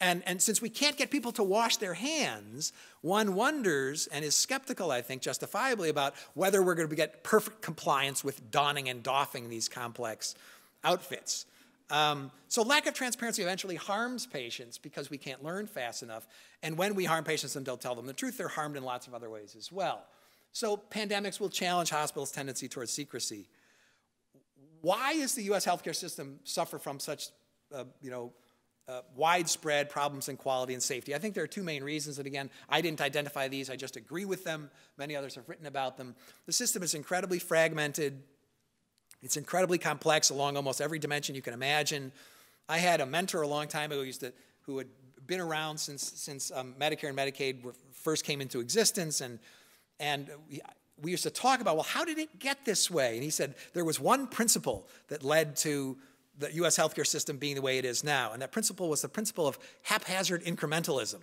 And since we can't get people to wash their hands, one wonders and is skeptical, I think, justifiably about whether we're going to get perfect compliance with donning and doffing these complex outfits. So lack of transparency eventually harms patients because we can't learn fast enough. And when we harm patients and don't tell them the truth, they're harmed in lots of other ways as well. So pandemics will challenge hospitals' tendency towards secrecy. Why does the U.S. healthcare system suffer from such, widespread problems in quality and safety? I think there are two main reasons, and again, I didn't identify these, I just agree with them. Many others have written about them. The system is incredibly fragmented. It's incredibly complex along almost every dimension you can imagine. I had a mentor a long time ago who had been around since Medicare and Medicaid first came into existence, and we used to talk about, well, how did it get this way? And he said there was one principle that led to the U.S. healthcare system being the way it is now. And that principle was the principle of haphazard incrementalism.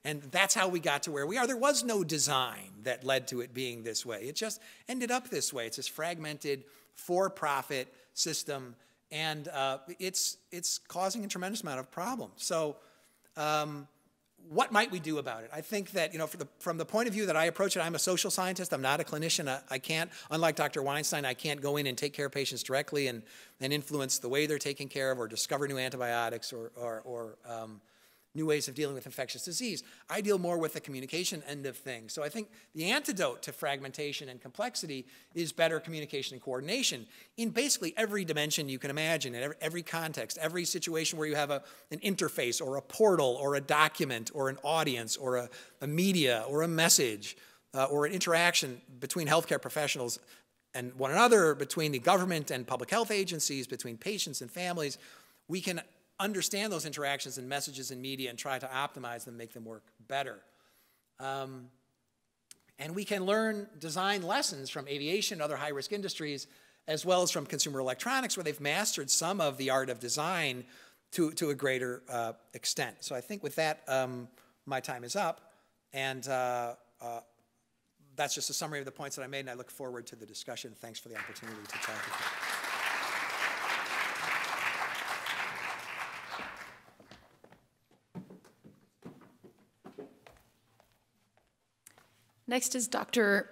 And that's how we got to where we are. There was no design that led to it being this way. It just ended up this way. It's this fragmented, for-profit system, and it's causing a tremendous amount of problems. So what might we do about it? I think that, from the point of view that I approach it, I'm a social scientist. I'm not a clinician. I can't, unlike Dr. Weinstein, I can't go in and take care of patients directly and influence the way they're taken care of or discover new antibiotics or new ways of dealing with infectious disease. I deal more with the communication end of things. So I think the antidote to fragmentation and complexity is better communication and coordination in basically every dimension you can imagine, in every context, every situation where you have an interface or a portal or a document or an audience or a media or a message or an interaction between healthcare professionals and one another, between the government and public health agencies, between patients and families. We can understand those interactions and messages in media and try to optimize them, make them work better. And we can design lessons from aviation and other high-risk industries, as well as from consumer electronics, where they've mastered some of the art of design to a greater extent. So I think with that, my time is up. And that's just a summary of the points that I made, and I look forward to the discussion. Thanks for the opportunity to talk with you. Next is Dr.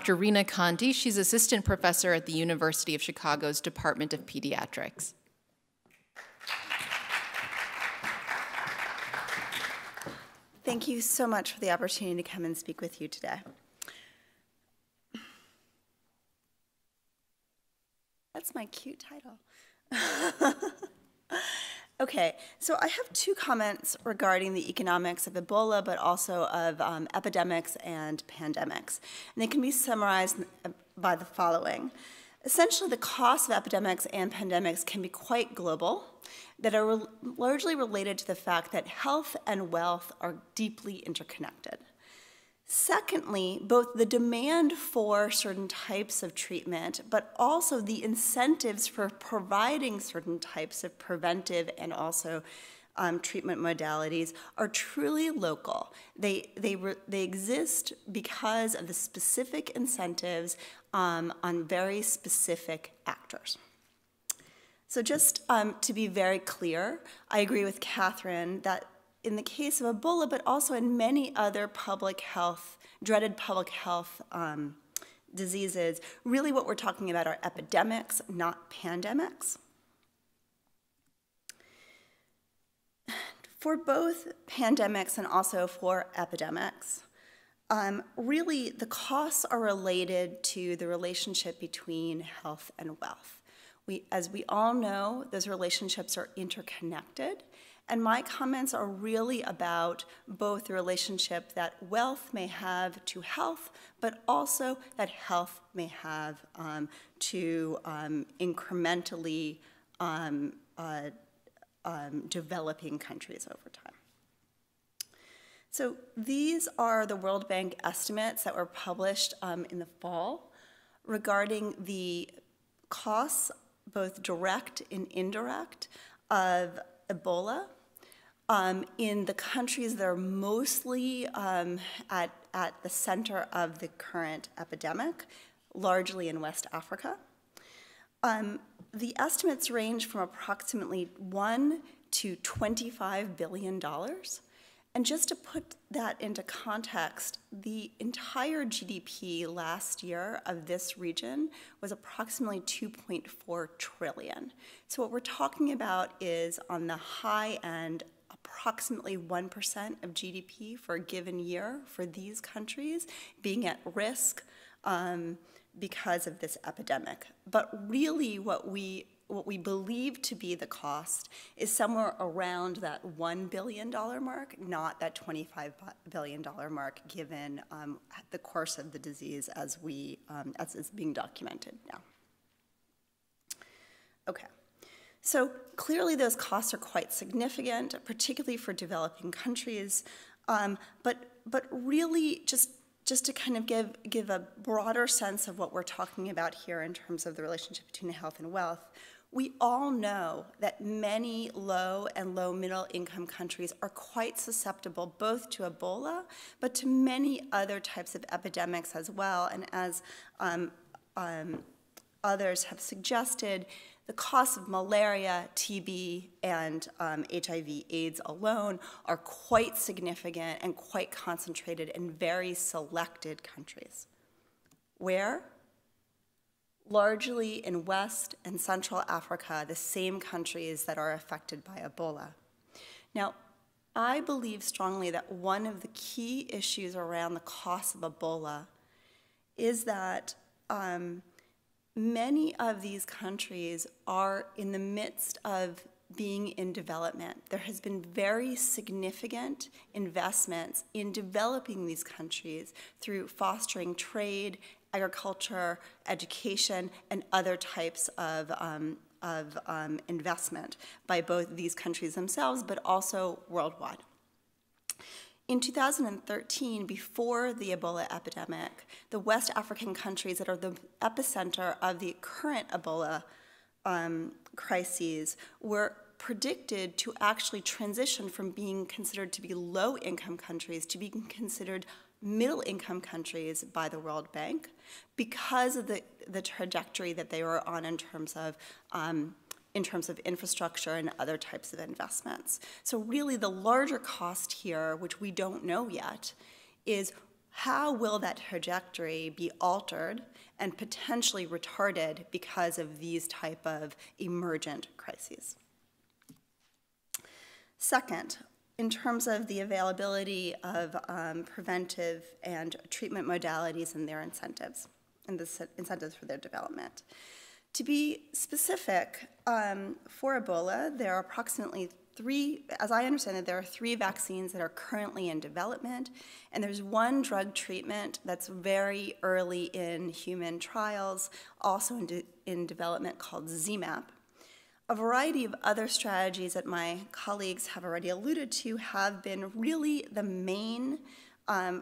Rena Conti. She's assistant professor at the University of Chicago's Department of Pediatrics. Thank you so much for the opportunity to come and speak with you today. That's my cute title. Okay, so I have two comments regarding the economics of Ebola, but also of epidemics and pandemics. And they can be summarized by the following. Essentially, the costs of epidemics and pandemics can be quite global, that are largely related to the fact that health and wealth are deeply interconnected. Secondly, both the demand for certain types of treatment, but also the incentives for providing certain types of preventive and also treatment modalities are truly local. They exist because of the specific incentives on very specific actors. So just to be very clear, I agree with Catherine that in the case of Ebola, but also in many other dreaded public health diseases, really what we're talking about are epidemics, not pandemics. For both pandemics and also for epidemics, really the costs are related to the relationship between health and wealth. As we all know, those relationships are interconnected, and my comments are really about both the relationship that wealth may have to health, but also that health may have to incrementally developing countries over time. So these are the World Bank estimates that were published in the fall regarding the costs, both direct and indirect, of Ebola in the countries that are mostly at the center of the current epidemic, largely in West Africa. The estimates range from approximately $1 to $25 billion. And just to put that into context, the entire GDP last year of this region was approximately 2.4 trillion. So what we're talking about is, on the high end, approximately 1% of GDP for a given year for these countries being at risk because of this epidemic. But really what we believe to be the cost is somewhere around that $1 billion mark, not that $25 billion mark, given the course of the disease as is being documented now. Okay. So clearly those costs are quite significant, particularly for developing countries, but really just to kind of give a broader sense of what we're talking about here in terms of the relationship between health and wealth, we all know that many low and low-middle income countries are quite susceptible both to Ebola, but to many other types of epidemics as well. And as others have suggested, the costs of malaria, TB, and HIV/AIDS alone are quite significant and quite concentrated in very selected countries. Where? Largely in West and Central Africa, the same countries that are affected by Ebola. Now, I believe strongly that one of the key issues around the cost of Ebola is that many of these countries are in the midst of being in development. There has been very significant investments in developing these countries through fostering trade, agriculture, education, and other types of investment by both these countries themselves, but also worldwide. In 2013, before the Ebola epidemic, the West African countries that are the epicenter of the current Ebola crises were predicted to actually transition from being considered to be low-income countries to being considered middle-income countries by the World Bank because of the trajectory that they were on in terms of infrastructure and other types of investments. So really the larger cost here, which we don't know yet, is how will that trajectory be altered and potentially retarded because of these type of emergent crises. Second, in terms of the availability of preventive and treatment modalities and their incentives, and the incentives for their development. To be specific, for Ebola, there are approximately as I understand it, there are 3 vaccines that are currently in development, and there's 1 drug treatment that's very early in human trials, also in development, called ZMapp. A variety of other strategies that my colleagues have already alluded to have been really the main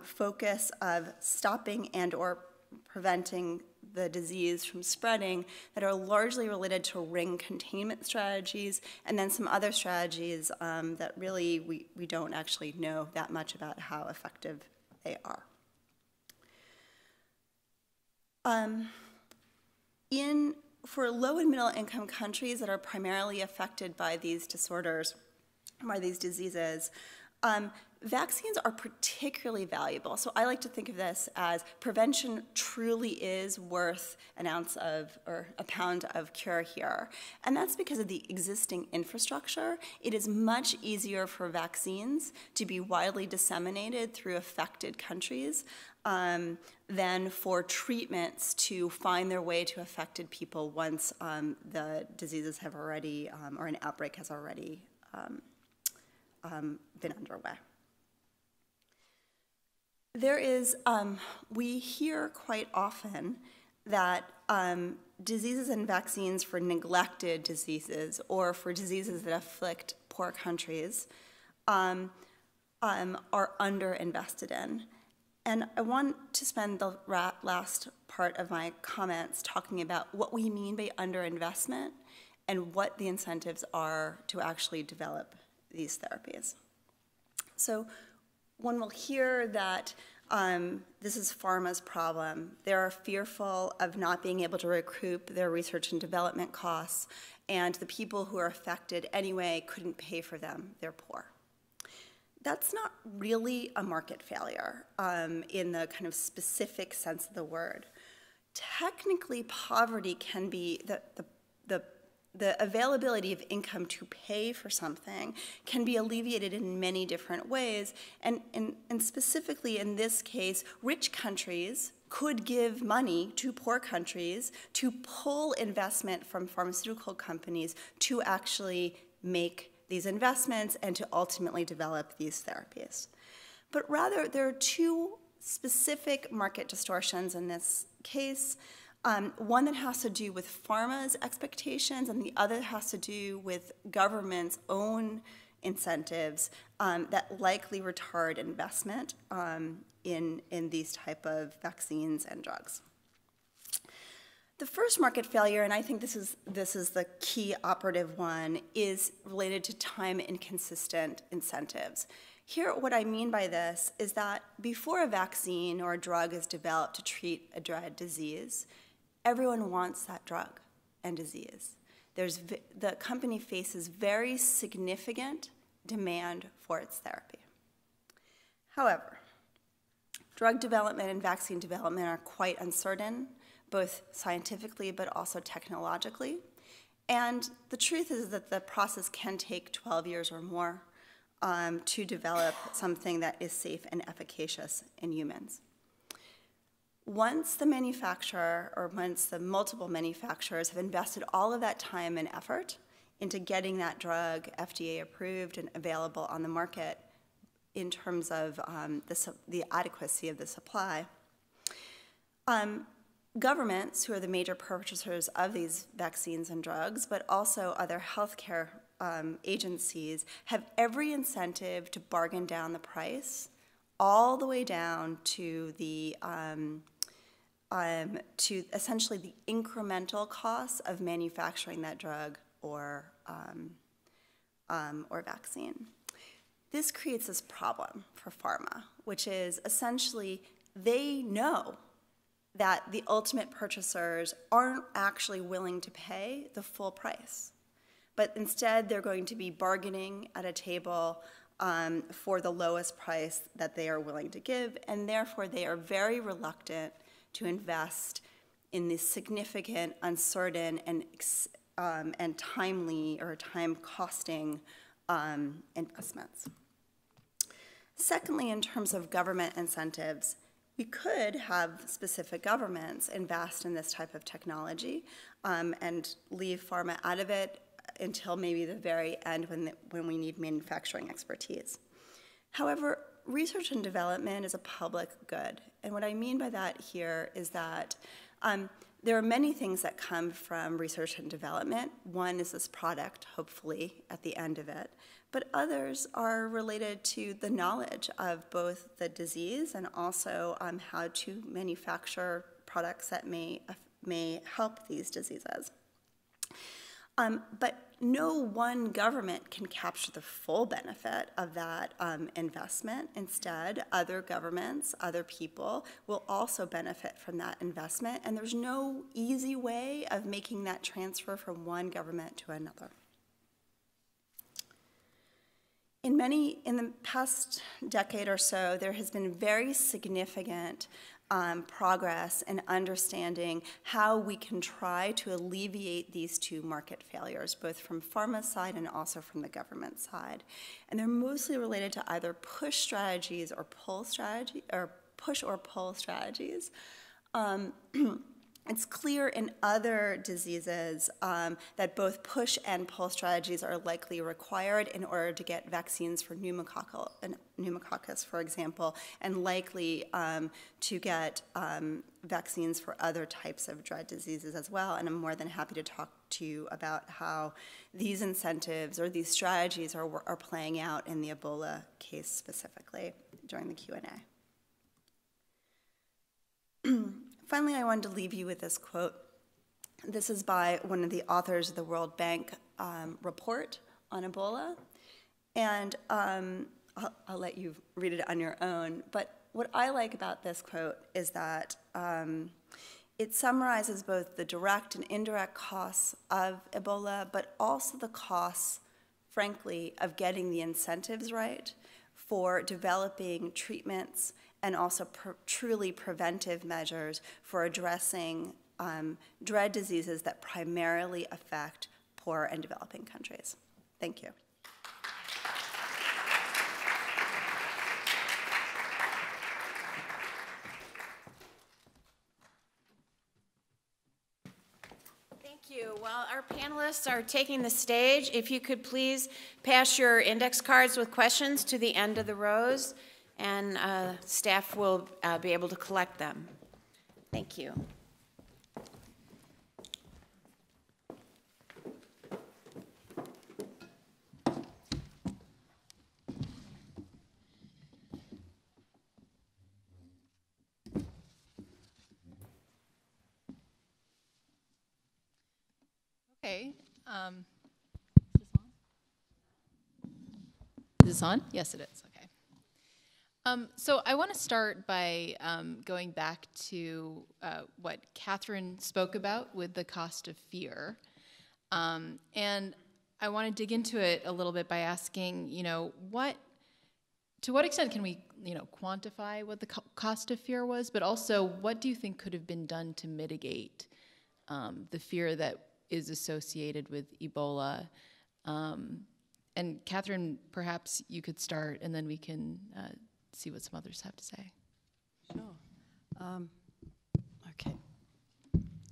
focus of stopping and or preventing the disease from spreading, that are largely related to ring containment strategies, and then some other strategies that really we don't actually know that much about how effective they are. For low and middle income countries that are primarily affected by these disorders, by these diseases, vaccines are particularly valuable. So I like to think of this as prevention truly is worth an ounce of, or a pound of cure here. And that's because of the existing infrastructure. It is much easier for vaccines to be widely disseminated through affected countries than for treatments to find their way to affected people once the diseases have already, or an outbreak has already been underway. There is, we hear quite often that diseases and vaccines for neglected diseases or for diseases that afflict poor countries are underinvested in. And I want to spend the last part of my comments talking about what we mean by underinvestment and what the incentives are to actually develop these therapies. So one will hear that this is pharma's problem. They're fearful of not being able to recoup their research and development costs, and the people who are affected anyway couldn't pay for them. They're poor. That's not really a market failure in the kind of specific sense of the word. Technically, poverty can be the availability of income to pay for something can be alleviated in many different ways. And specifically in this case, rich countries could give money to poor countries to pull investment from pharmaceutical companies to actually make these investments and to ultimately develop these therapies. But rather, there are 2 specific market distortions in this case. One that has to do with pharma's expectations, and the other has to do with government's own incentives that likely retard investment in these type of vaccines and drugs. The first market failure, and I think this is the key operative one, is related to time inconsistent incentives. Here, what I mean by this is that before a vaccine or a drug is developed to treat a dread disease, everyone wants that drug and disease. The company faces very significant demand for its therapy. However, drug development and vaccine development are quite uncertain, both scientifically but also technologically. And the truth is that the process can take 12 years or more to develop something that is safe and efficacious in humans. Once the manufacturer, or once the multiple manufacturers have invested all of that time and effort into getting that drug FDA approved and available on the market in terms of the adequacy of the supply, governments, who are the major purchasers of these vaccines and drugs, but also other healthcare agencies, have every incentive to bargain down the price all the way down to to essentially the incremental costs of manufacturing that drug or vaccine. This creates this problem for pharma, which is essentially they know that the ultimate purchasers aren't actually willing to pay the full price, but instead they're going to be bargaining at a table for the lowest price that they are willing to give, and therefore they are very reluctant to invest in this significant, uncertain, and timely or time-costing investments. Secondly, in terms of government incentives, we could have specific governments invest in this type of technology and leave pharma out of it until maybe the very end when we need manufacturing expertise. However, research and development is a public good. And what I mean by that here is that there are many things that come from research and development. One is this product, hopefully, at the end of it. But others are related to the knowledge of both the disease and also how to manufacture products that may help these diseases. But no one government can capture the full benefit of that investment. Instead, other governments, other people will also benefit from that investment, and there's no easy way of making that transfer from one government to another. In the past decade or so, there has been very significant progress in understanding how we can try to alleviate these two market failures, both from pharma's side and also from the government side. And they're mostly related to either push strategies or pull strategy, or push or pull strategies. It's clear in other diseases that both push and pull strategies are likely required in order to get vaccines for pneumococcus, for example, and likely to get vaccines for other types of dread diseases as well. And I'm more than happy to talk to you about how these incentives or these strategies are playing out in the Ebola case specifically during the Q&A. Finally, I wanted to leave you with this quote. This is by one of the authors of the World Bank report on Ebola. And I'll let you read it on your own. But what I like about this quote is that it summarizes both the direct and indirect costs of Ebola, but also the costs, frankly, of getting the incentives right for developing treatments and also truly preventive measures for addressing dread diseases that primarily affect poor and developing countries. Thank you. Thank you. While our panelists are taking the stage, if you could please pass your index cards with questions to the end of the rows, and staff will be able to collect them. Thank you. Okay. Is this on? Yes, it is. Okay. So I want to start by going back to what Catherine spoke about with the cost of fear. And I want to dig into it a little bit by asking, to what extent can we, quantify what the cost of fear was, but also what do you think could have been done to mitigate the fear that is associated with Ebola? And Catherine, perhaps you could start, and then we can see what some others have to say. Sure. Okay.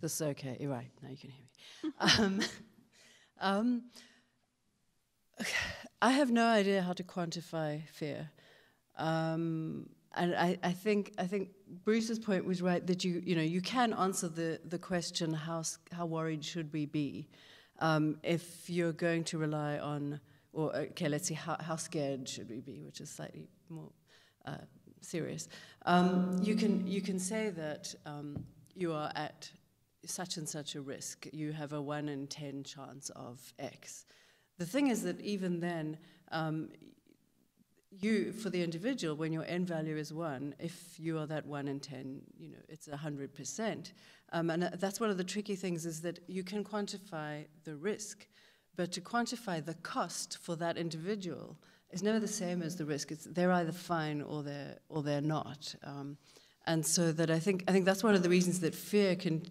This is okay. You're right. Now you can hear me. I have no idea how to quantify fear. And I think Bruce's point was right that you can answer the question how worried should we be if you're going to rely on, or okay, let's see how scared should we be, which is slightly more serious. You can say that you are at such and such a risk. You have a 1 in 10 chance of X. The thing is that even then, for the individual, when your N value is 1, if you are that 1 in 10, it's 100%. And that's one of the tricky things, is that you can quantify the risk, but to quantify the cost for that individual is never the same as the risk. They're either fine or they're not. And so that I think that's one of the reasons that fear can,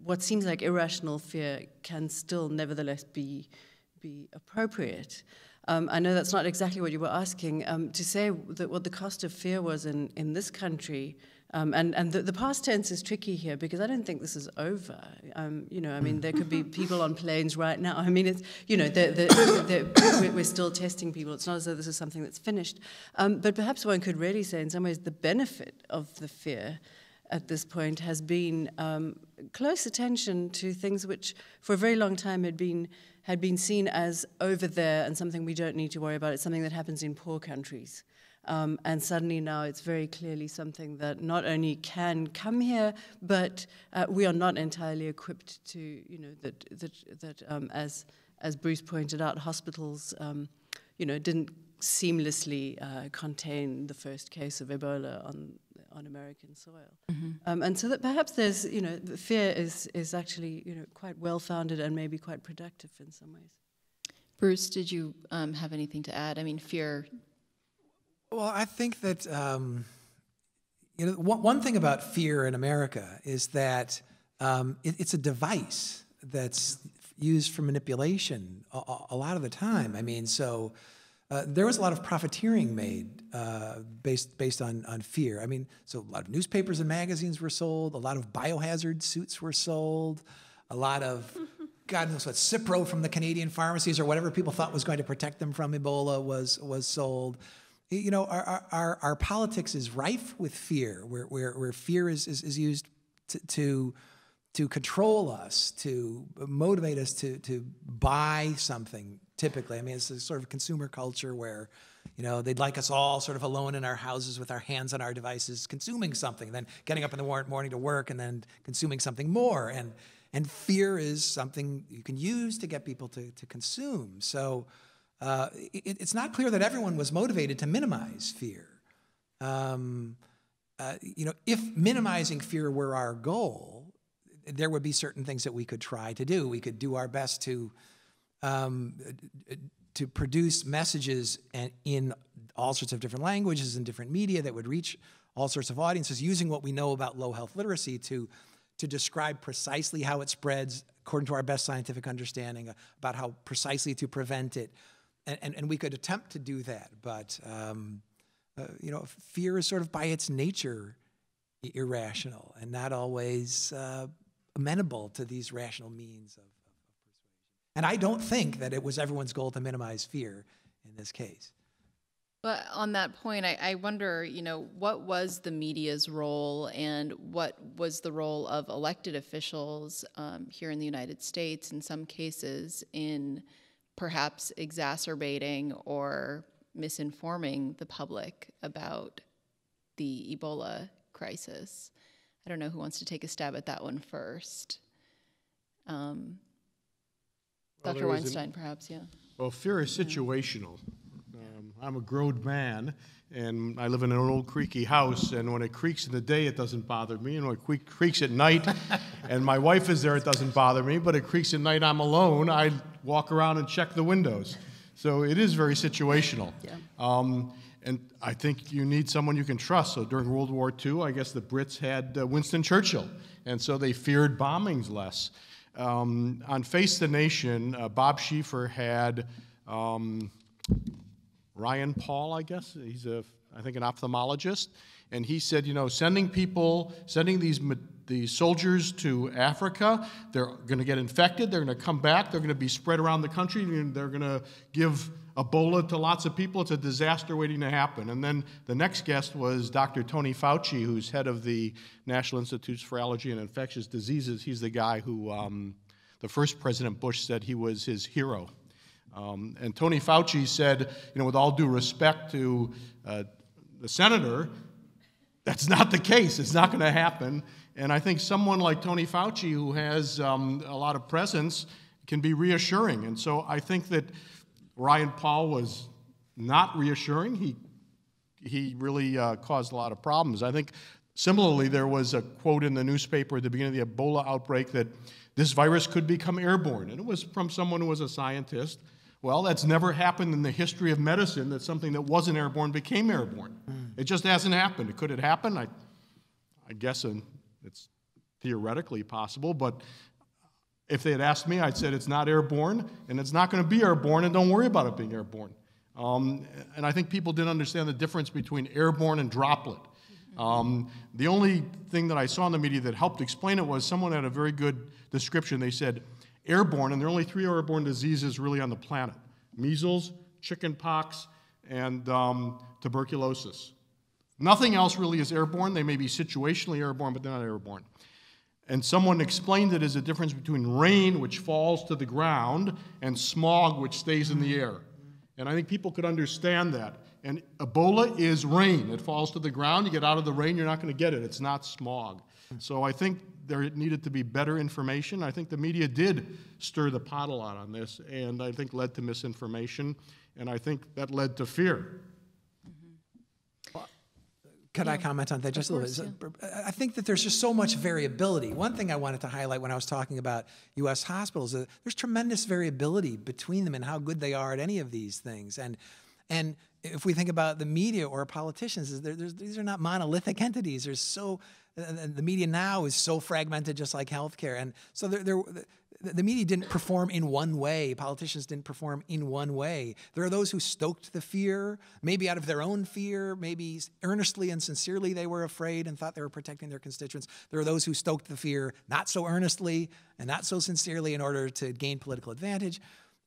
what seems like irrational fear can still nevertheless be appropriate. I know that's not exactly what you were asking. To say that what the cost of fear was in this country, and the past tense is tricky here because I don't think this is over. You know, I mean, there could be people on planes right now. I mean, it's, you know, we're still testing people. It's not as though this is something that's finished. But perhaps one could really say, in some ways, the benefit of the fear at this point has been close attention to things which, for a very long time, had been seen as over there and something we don't need to worry about. It's something that happens in poor countries. And suddenly now it's very clearly something that not only can come here, but we are not entirely equipped to, you know, that as Bruce pointed out, hospitals, you know, didn't seamlessly contain the first case of Ebola on American soil. Mm-hmm. And so that perhaps there's, you know, the fear is actually, you know, quite well-founded and maybe quite productive in some ways. Bruce, did you have anything to add? I mean, fear. Well, I think that you know, one thing about fear in America is that it's a device that's used for manipulation a lot of the time. I mean, so there was a lot of profiteering made based on fear. I mean, so a lot of newspapers and magazines were sold, a lot of biohazard suits were sold, a lot of God knows what, Cipro from the Canadian pharmacies or whatever people thought was going to protect them from Ebola was sold. You know, our politics is rife with fear, where fear is used to control us, to motivate us to buy something. Typically, I mean, it's a sort of consumer culture where, you know, they'd like us all sort of alone in our houses with our hands on our devices, consuming something, then getting up in the morning to work, and then consuming something more. And fear is something you can use to get people to consume. So. It's not clear that everyone was motivated to minimize fear. You know, if minimizing fear were our goal, there would be certain things that we could try to do. We could do our best to produce messages in all sorts of different languages and different media that would reach all sorts of audiences, using what we know about low health literacy to describe precisely how it spreads according to our best scientific understanding, about how precisely to prevent it. And we could attempt to do that, but you know, fear is sort of by its nature irrational and not always amenable to these rational means of persuasion. And I don't think that it was everyone's goal to minimize fear in this case. But on that point, I wonder, you know, what was the media's role and what was the role of elected officials here in the United States in some cases in perhaps exacerbating or misinforming the public about the Ebola crisis? I don't know who wants to take a stab at that one first. Dr. Weinstein, perhaps, yeah. Well, fear is situational. I'm a grown man, and I live in an old creaky house, and when it creaks in the day, it doesn't bother me, and when it creaks at night, and my wife is there, it doesn't bother me, but it creaks at night, I'm alone, I walk around and check the windows. So it is very situational. Yeah. And I think you need someone you can trust. So during World War II, I guess the Brits had Winston Churchill, and so they feared bombings less. On Face the Nation, Bob Schieffer had Ryan Paul, I guess. He's I think an ophthalmologist, and he said, you know, sending these soldiers to Africa, they're going to get infected, they're going to come back, they're going to be spread around the country, and they're going to give Ebola to lots of people. It's a disaster waiting to happen. And then the next guest was Dr. Tony Fauci, who's head of the National Institutes for Allergy and Infectious Diseases. He's the guy who the first President Bush said he was his hero. And Tony Fauci said, you know, with all due respect to the senator, that's not the case. It's not going to happen. And I think someone like Tony Fauci, who has a lot of presence, can be reassuring. And so I think that Ryan Paul was not reassuring. He really caused a lot of problems. I think similarly, there was a quote in the newspaper at the beginning of the Ebola outbreak that this virus could become airborne. And it was from someone who was a scientist. Well, that's never happened in the history of medicine, that something that wasn't airborne became airborne. It just hasn't happened. Could it happen? I guess it's theoretically possible, but if they had asked me, I'd said it's not airborne, and it's not going to be airborne, and don't worry about it being airborne. And I think people didn't understand the difference between airborne and droplet. The only thing that I saw in the media that helped explain it was someone had a very good description. They said airborne, and there are only 3 airborne diseases really on the planet: measles, chickenpox, and tuberculosis. Nothing else really is airborne. They may be situationally airborne, but they're not airborne. And someone explained it as a difference between rain, which falls to the ground, and smog, which stays in the air. And I think people could understand that. And Ebola is rain. It falls to the ground. You get out of the rain, you're not going to get it. It's not smog. So I think there needed to be better information. I think the media did stir the pot a lot on this, and I think led to misinformation, and I think that led to fear. Could I comment on that just a little bit? I think that there's just so much variability. One thing I wanted to highlight when I was talking about U.S. hospitals is there's tremendous variability between them and how good they are at any of these things. And if we think about the media or politicians, these are not monolithic entities. The media now is so fragmented, just like healthcare. And so the media didn't perform in one way. Politicians didn't perform in one way. There are those who stoked the fear, maybe out of their own fear, maybe earnestly and sincerely they were afraid and thought they were protecting their constituents. There are those who stoked the fear not so earnestly and not so sincerely in order to gain political advantage.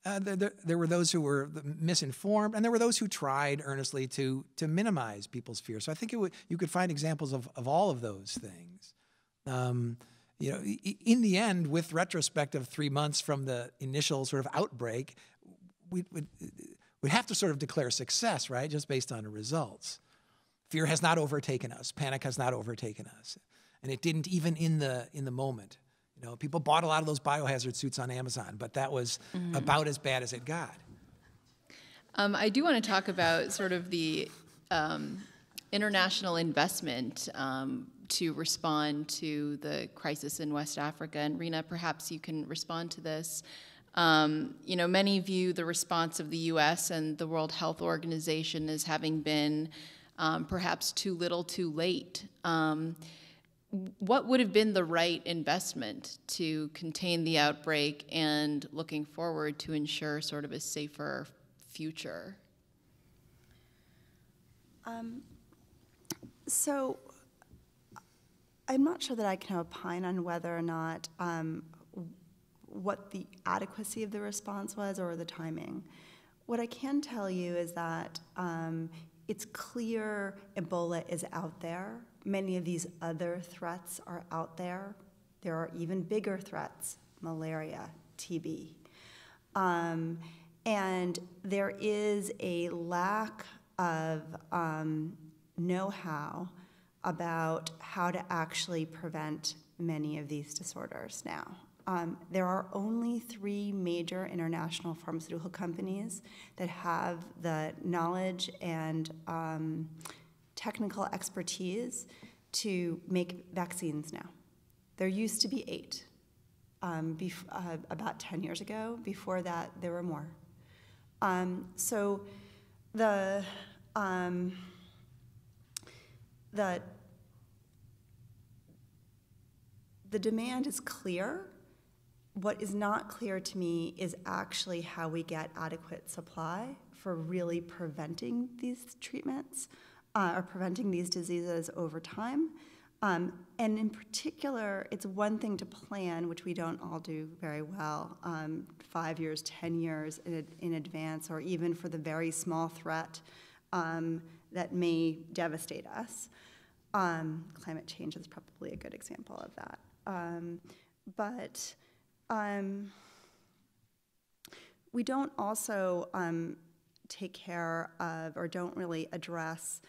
There were those who were misinformed, and there were those who tried earnestly to minimize people's fear. So I think you could find examples of all of those things. In the end, with retrospect of 3 months from the initial sort of outbreak, we'd have to sort of declare success, right, just based on the results. Fear has not overtaken us. Panic has not overtaken us. And it didn't even in the moment. People bought a lot of those biohazard suits on Amazon, but that was about as bad as it got. I do want to talk about sort of the international investment to respond to the crisis in West Africa. And Rena, perhaps you can respond to this. Many view the response of the U.S. and the World Health Organization as having been perhaps too little, too late. What would have been the right investment to contain the outbreak and looking forward to ensure sort of a safer future? So I'm not sure that I can opine on whether or not what the adequacy of the response was or the timing. What I can tell you is that it's clear Ebola is out there. Many of these other threats are out there. There are even bigger threats, malaria, TB. And there is a lack of know-how about how to actually prevent many of these disorders now. There are only 3 major international pharmaceutical companies that have the knowledge and technical expertise to make vaccines now. There used to be 8 about 10 years ago. Before that, there were more. So the demand is clear. What is not clear to me is actually how we get adequate supply for really preventing these treatments or preventing these diseases over time. And in particular, it's one thing to plan, which we don't all do very well, 5 years, 10 years in advance, or even for the very small threat that may devastate us. Climate change is probably a good example of that. But we don't also take care of or don't really address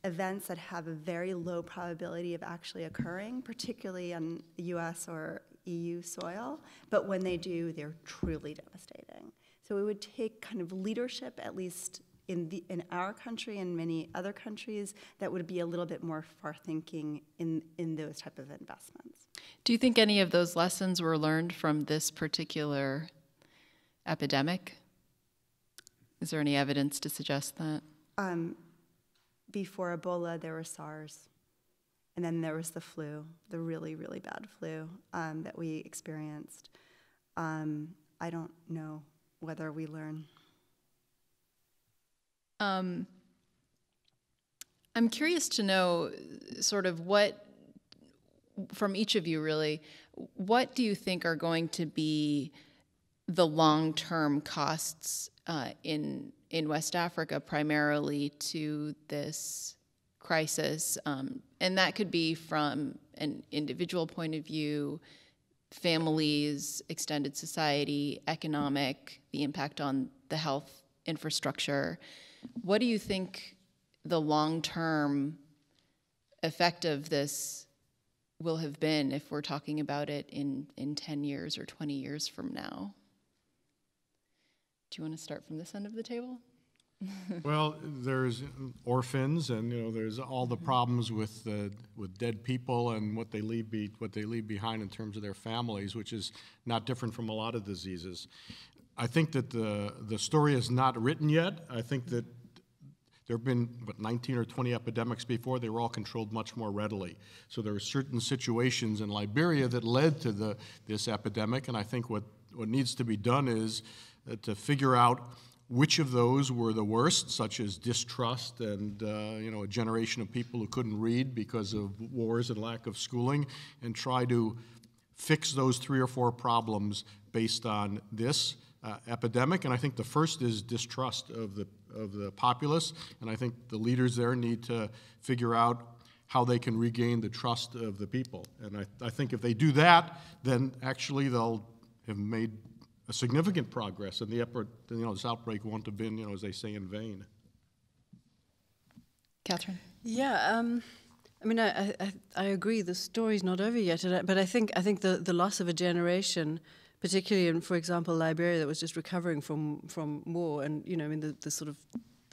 events that have a very low probability of actually occurring, particularly on US or EU soil, but when they do, they're truly devastating. So it would take kind of leadership, at least in our country and many other countries, that would be a little bit more far-thinking in those type of investments. Do you think any of those lessons were learned from this particular epidemic? Is there any evidence to suggest that? Before Ebola, there was SARS. And then there was the flu, the really, really bad flu that we experienced. I don't know whether we learn. I'm curious to know sort of what, from each of you really, what do you think are going to be the long-term costs in West Africa, primarily to this crisis? And that could be from an individual point of view, families, extended society, economic, the impact on the health infrastructure. What do you think the long-term effect of this will have been if we're talking about it in 10 years or 20 years from now? Do you want to start from this end of the table? Well, there's orphans, and there's all the problems with dead people and what they leave behind in terms of their families, which is not different from a lot of diseases. I think that the story is not written yet. I think that there have been 19 or 20 epidemics before. They were all controlled much more readily. So there were certain situations in Liberia that led to this epidemic, and I think what needs to be done is to figure out which of those were the worst, such as distrust and a generation of people who couldn't read because of wars and lack of schooling, and try to fix those 3 or 4 problems based on this epidemic. And I think the first is distrust of the populace, and I think the leaders there need to figure out how they can regain the trust of the people. And I think if they do that, then actually they'll have made a significant progress, and this outbreak won't have been, as they say, in vain. Catherine? Yeah, I mean, I agree. The story's not over yet, but I think the loss of a generation, particularly in, for example, Liberia, that was just recovering from war, and I mean the sort of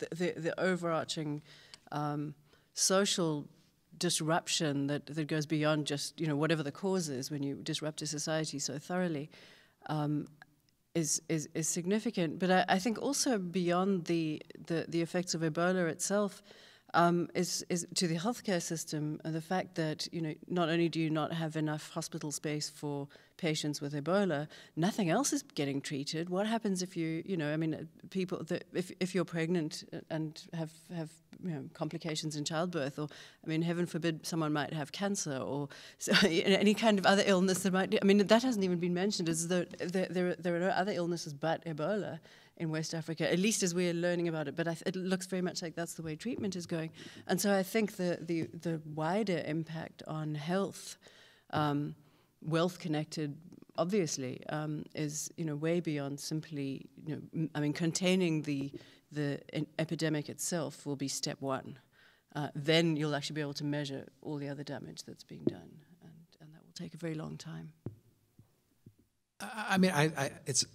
the overarching social disruption that goes beyond just whatever the cause is when you disrupt a society so thoroughly. Is significant, but I think also beyond the effects of Ebola itself is to the healthcare system, the fact that not only do you not have enough hospital space for patients with Ebola, nothing else is getting treated. What happens if people if you're pregnant and have complications in childbirth, or heaven forbid someone might have cancer or any kind of other illness that might. That hasn't even been mentioned. As though there are no other illnesses but Ebola in West Africa, at least as we're learning about it. But it looks very much like that's the way treatment is going. And so I think the wider impact on health, wealth connected, obviously, is way beyond simply containing the epidemic itself will be step one. Then you'll actually be able to measure all the other damage that's being done, and that will take a very long time. It's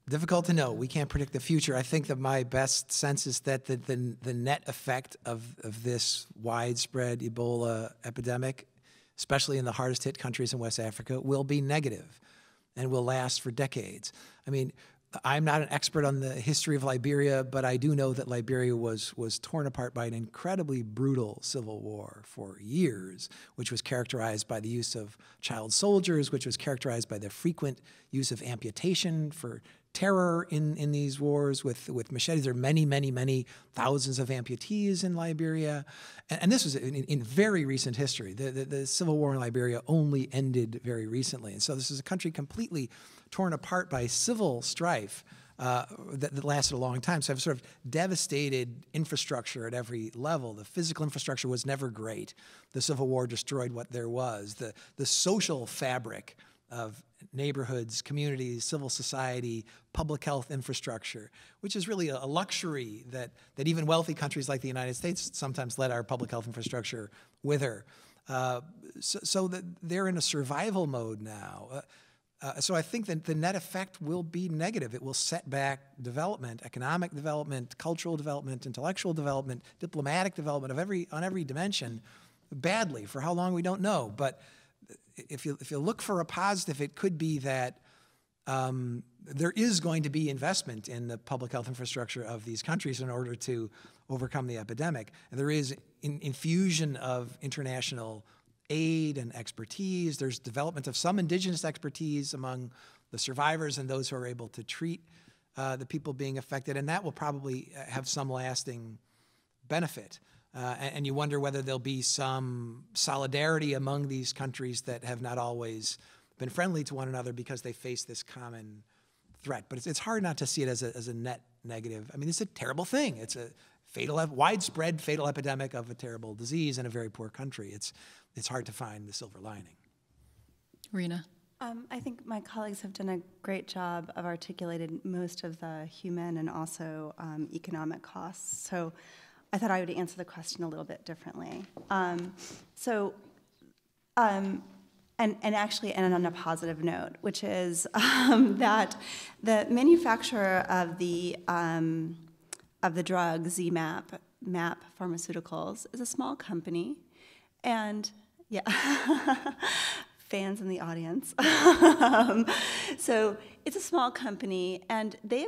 difficult to know. We can't predict the future. I think that my best sense is that the net effect of this widespread Ebola epidemic, especially in the hardest hit countries in West Africa, will be negative and will last for decades. I'm not an expert on the history of Liberia, but I do know that Liberia was torn apart by an incredibly brutal civil war for years, which was characterized by the use of child soldiers, which was characterized by the frequent use of amputation for terror in these wars with machetes. There are many, many, many thousands of amputees in Liberia. And this was in very recent history. The civil war in Liberia only ended very recently. And so this is a country completely torn apart by civil strife that lasted a long time. So I've sort of devastated infrastructure at every level. The physical infrastructure was never great. The Civil War destroyed what there was. The social fabric of neighborhoods, communities, civil society, public health infrastructure, which is really a luxury that even wealthy countries like the United States sometimes let our public health infrastructure wither. So that they're in a survival mode now. So I think that the net effect will be negative. It will set back development, economic development, cultural development, intellectual development, diplomatic development on every dimension badly. For how long, we don't know. But if you look for a positive, it could be that there is going to be investment in the public health infrastructure of these countries in order to overcome the epidemic. And there is infusion of international aid and expertise. There's development of some indigenous expertise among the survivors and those who are able to treat the people being affected, and that will probably have some lasting benefit. And you wonder whether there'll be some solidarity among these countries that have not always been friendly to one another because they face this common threat. But it's hard not to see it as a net negative. I mean, it's a terrible thing. It's a widespread fatal epidemic of a terrible disease in a very poor country. It's hard to find the silver lining. Rena. I think my colleagues have done a great job of articulating most of the human and also economic costs. So I thought I would answer the question a little bit differently. And actually end on a positive note, which is that the manufacturer of the drug MAP Pharmaceuticals is a small company, and yeah, fans in the audience. So it's a small company, and they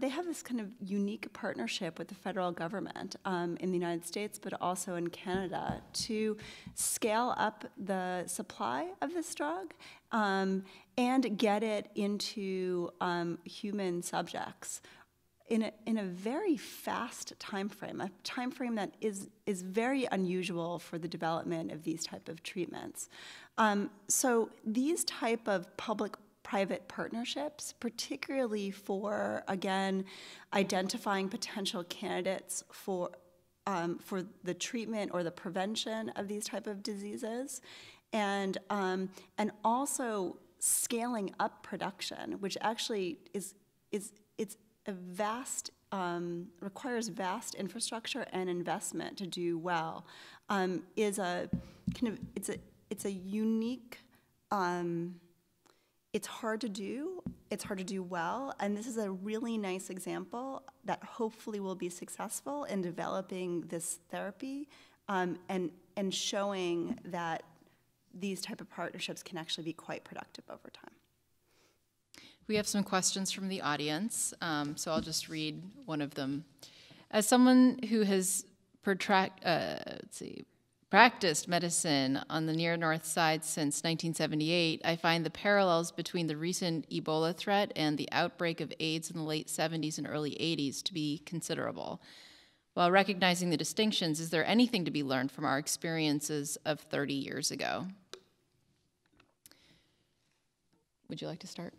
have this kind of unique partnership with the federal government in the United States, but also in Canada, to scale up the supply of this drug and get it into human subjects in a very fast time frame, a time frame that is very unusual for the development of these type of treatments. So these type of public-private partnerships, particularly for, again, identifying potential candidates for the treatment or the prevention of these type of diseases, and also scaling up production, which actually is a vast, requires vast infrastructure and investment to do well, is a kind of, it's a unique, it's hard to do well, and this is a really nice example that hopefully will be successful in developing this therapy and showing that these type of partnerships can actually be quite productive over time. We have some questions from the audience, so I'll just read one of them. As someone who has practiced medicine on the near north side since 1978, I find the parallels between the recent Ebola threat and the outbreak of AIDS in the late 70s and early 80s to be considerable. While recognizing the distinctions, is there anything to be learned from our experiences of 30 years ago? Would you like to start?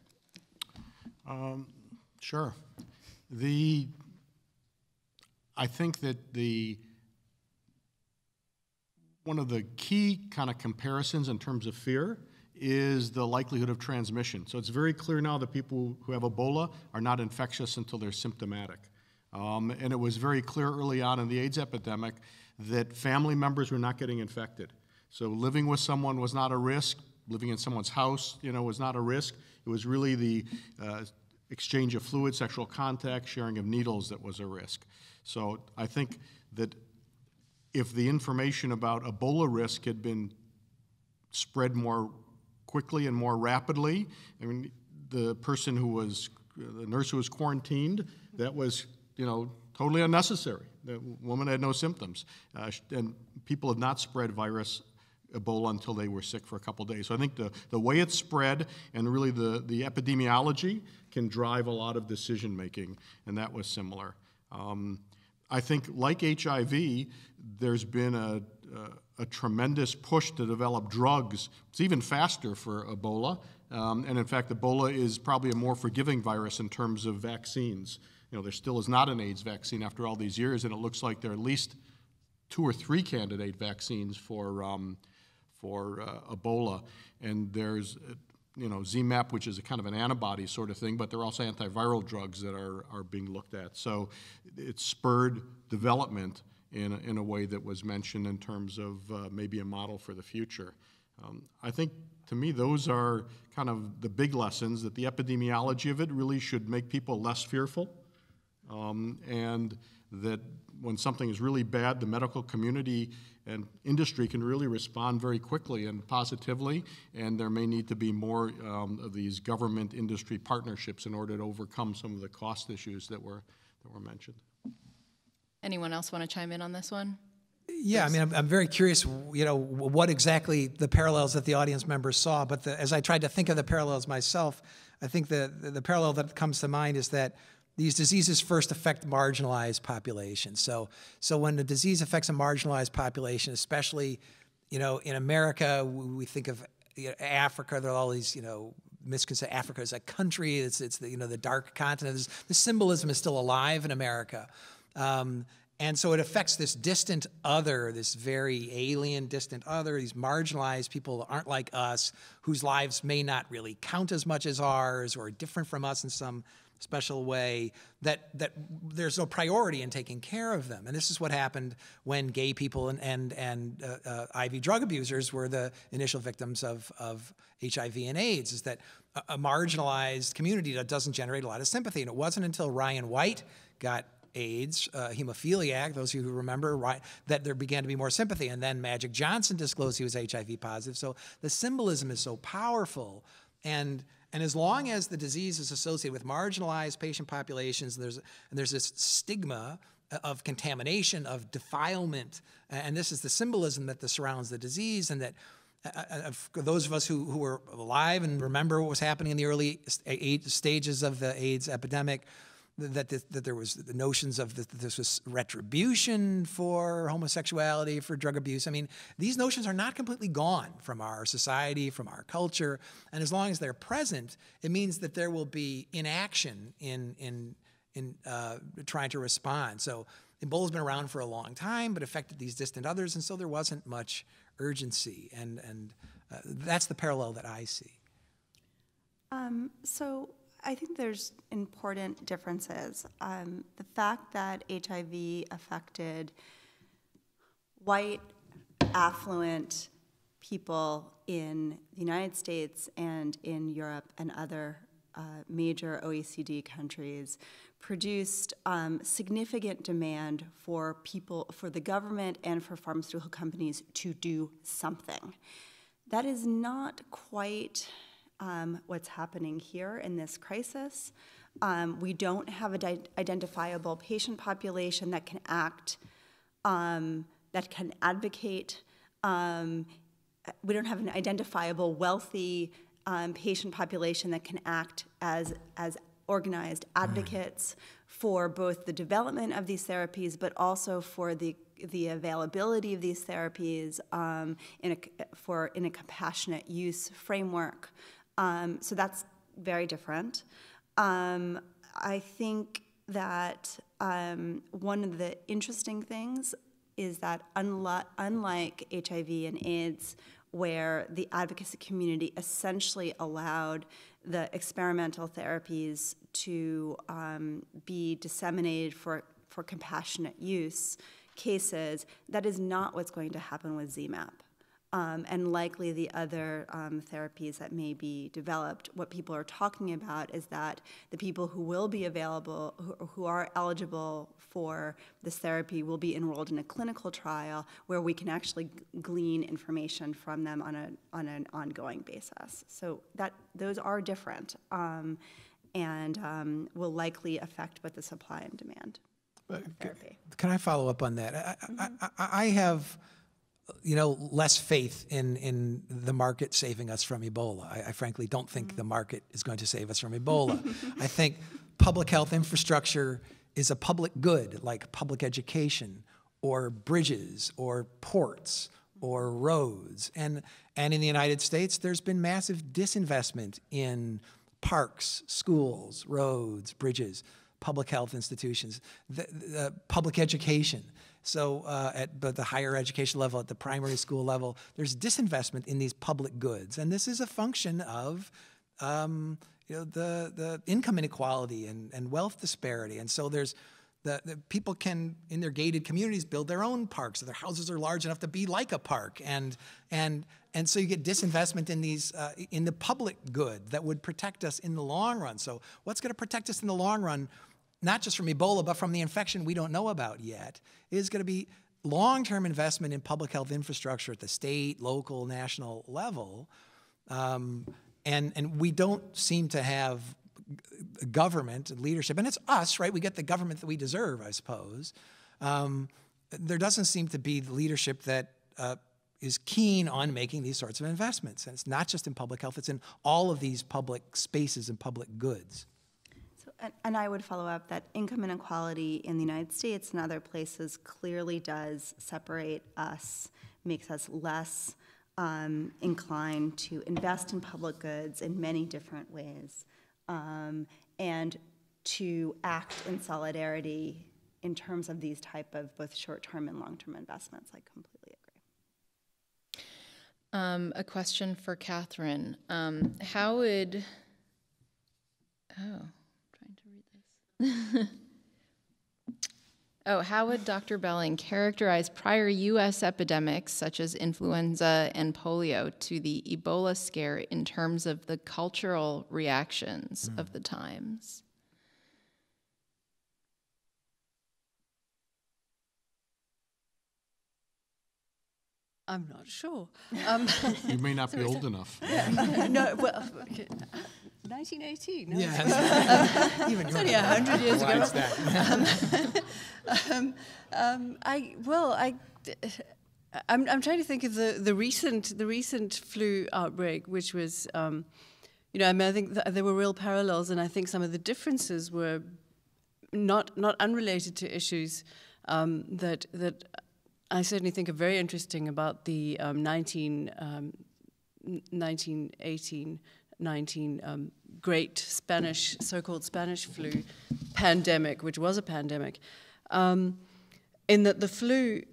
Sure. I think that one of the key kind of comparisons in terms of fear is the likelihood of transmission. So it's very clear now that people who have Ebola are not infectious until they're symptomatic. And it was very clear early on in the AIDS epidemic that family members were not getting infected. So living with someone was not a risk. Living in someone's house, was not a risk. It was really the exchange of fluid, sexual contact, sharing of needles that was a risk. So I think that if the information about Ebola risk had been spread more quickly and more rapidly, I mean, the nurse who was quarantined, that was, totally unnecessary. The woman had no symptoms. And people had not spread Ebola until they were sick for a couple days. So I think the way it's spread and really the epidemiology can drive a lot of decision making, and that was similar. I think like HIV, there's been a tremendous push to develop drugs. It's even faster for Ebola, and in fact Ebola is probably a more forgiving virus in terms of vaccines. There still is not an AIDS vaccine after all these years, and it looks like there are at least 2 or 3 candidate vaccines for Ebola, and there's ZMapp, which is a kind of an antibody sort of thing, but there are also antiviral drugs that are being looked at. So it spurred development in a way that was mentioned in terms of maybe a model for the future. I think, to me, those are kind of the big lessons, that the epidemiology of it really should make people less fearful, and that when something is really bad, the medical community and industry can really respond very quickly and positively, and there may need to be more of these government-industry partnerships in order to overcome some of the cost issues that were mentioned. Anyone else want to chime in on this one? Yeah, I mean, I'm very curious, what exactly the parallels that the audience members saw. But as I tried to think of the parallels myself, I think the parallel that comes to mind is that these diseases first affect marginalized populations. So when a disease affects a marginalized population, especially, in America, we think of Africa. There are all these, misconceptions. Africa is a country. It's the dark continent. The symbolism is still alive in America. And so it affects this distant other, this very alien, distant other, these marginalized people that aren't like us, whose lives may not really count as much as ours or are different from us in some special way, that there's no priority in taking care of them. And this is what happened when gay people and IV drug abusers were the initial victims of HIV and AIDS, is that a marginalized community that doesn't generate a lot of sympathy. And it wasn't until Ryan White got AIDS, hemophiliac, those of you who remember, right, that there began to be more sympathy. And then Magic Johnson disclosed he was HIV positive. So the symbolism is so powerful. And as long as the disease is associated with marginalized patient populations, there's this stigma of contamination, of defilement, and this is the symbolism that surrounds the disease, and that for those of us who were alive and remember what was happening in the early stages of the AIDS epidemic, that there was the notions of that this was retribution for homosexuality, for drug abuse. I mean, these notions are not completely gone from our society, from our culture, and as long as they're present, it means that there will be inaction in trying to respond. So Ebola's been around for a long time, but affected these distant others, and so there wasn't much urgency, and that's the parallel that I see. So I think there's important differences. The fact that HIV affected white, affluent people in the United States and in Europe and other major OECD countries produced significant demand for the government and for pharmaceutical companies to do something. That is not quite what's happening here in this crisis. We don't have an identifiable patient population that can act, that can advocate. We don't have an identifiable wealthy patient population that can act as organized advocates for both the development of these therapies, but also for the availability of these therapies in a compassionate use framework. So that's very different. I think that one of the interesting things is that unlike HIV and AIDS, where the advocacy community essentially allowed the experimental therapies to be disseminated for compassionate use cases, that is not what's going to happen with ZMapp. And likely the other therapies that may be developed, what people are talking about is that the people who will be available, who are eligible for this therapy, will be enrolled in a clinical trial where we can actually glean information from them on an ongoing basis. So those are different and will likely affect both the supply and demand of therapy. Can I follow up on that? I have less faith in the market saving us from Ebola. I frankly don't think the market is going to save us from Ebola. I think public health infrastructure is a public good, like public education or bridges or ports or roads. And in the United States, there's been massive disinvestment in parks, schools, roads, bridges, public health institutions, the public education. So at the higher education level, at the primary school level, there's disinvestment in these public goods. And this is a function of the income inequality and wealth disparity. And so there's the people can, in their gated communities, build their own parks. So their houses are large enough to be like a park. And so you get disinvestment in these in the public good that would protect us in the long run. So what's going to protect us in the long run, not just from Ebola, but from the infection we don't know about yet, is going to be long-term investment in public health infrastructure at the state, local, national level. And we don't seem to have government and leadership. And it's us, right? We get the government that we deserve, I suppose. there doesn't seem to be the leadership that is keen on making these sorts of investments. And it's not just in public health, it's in all of these public spaces and public goods. So, and I would follow up that income inequality in the United States and other places clearly does separate us, makes us less inclined to invest in public goods in many different ways, and to act in solidarity in terms of these type of both short-term and long-term investments. I completely agree. A question for Catherine. How would, trying to read this. How would Dr. Belling characterize prior U.S. epidemics, such as influenza and polio, to the Ebola scare in terms of the cultural reactions of the times? I'm not sure. You may not be old enough. No, well, okay. 1918. No? Yeah, even it's only 100 years Why ago. is that? I'm trying to think of the recent flu outbreak, which was, I think there were real parallels, and I think some of the differences were not unrelated to issues that I certainly think are very interesting about the 1918-19 great Spanish, so-called Spanish flu pandemic, which was a pandemic, in that the flu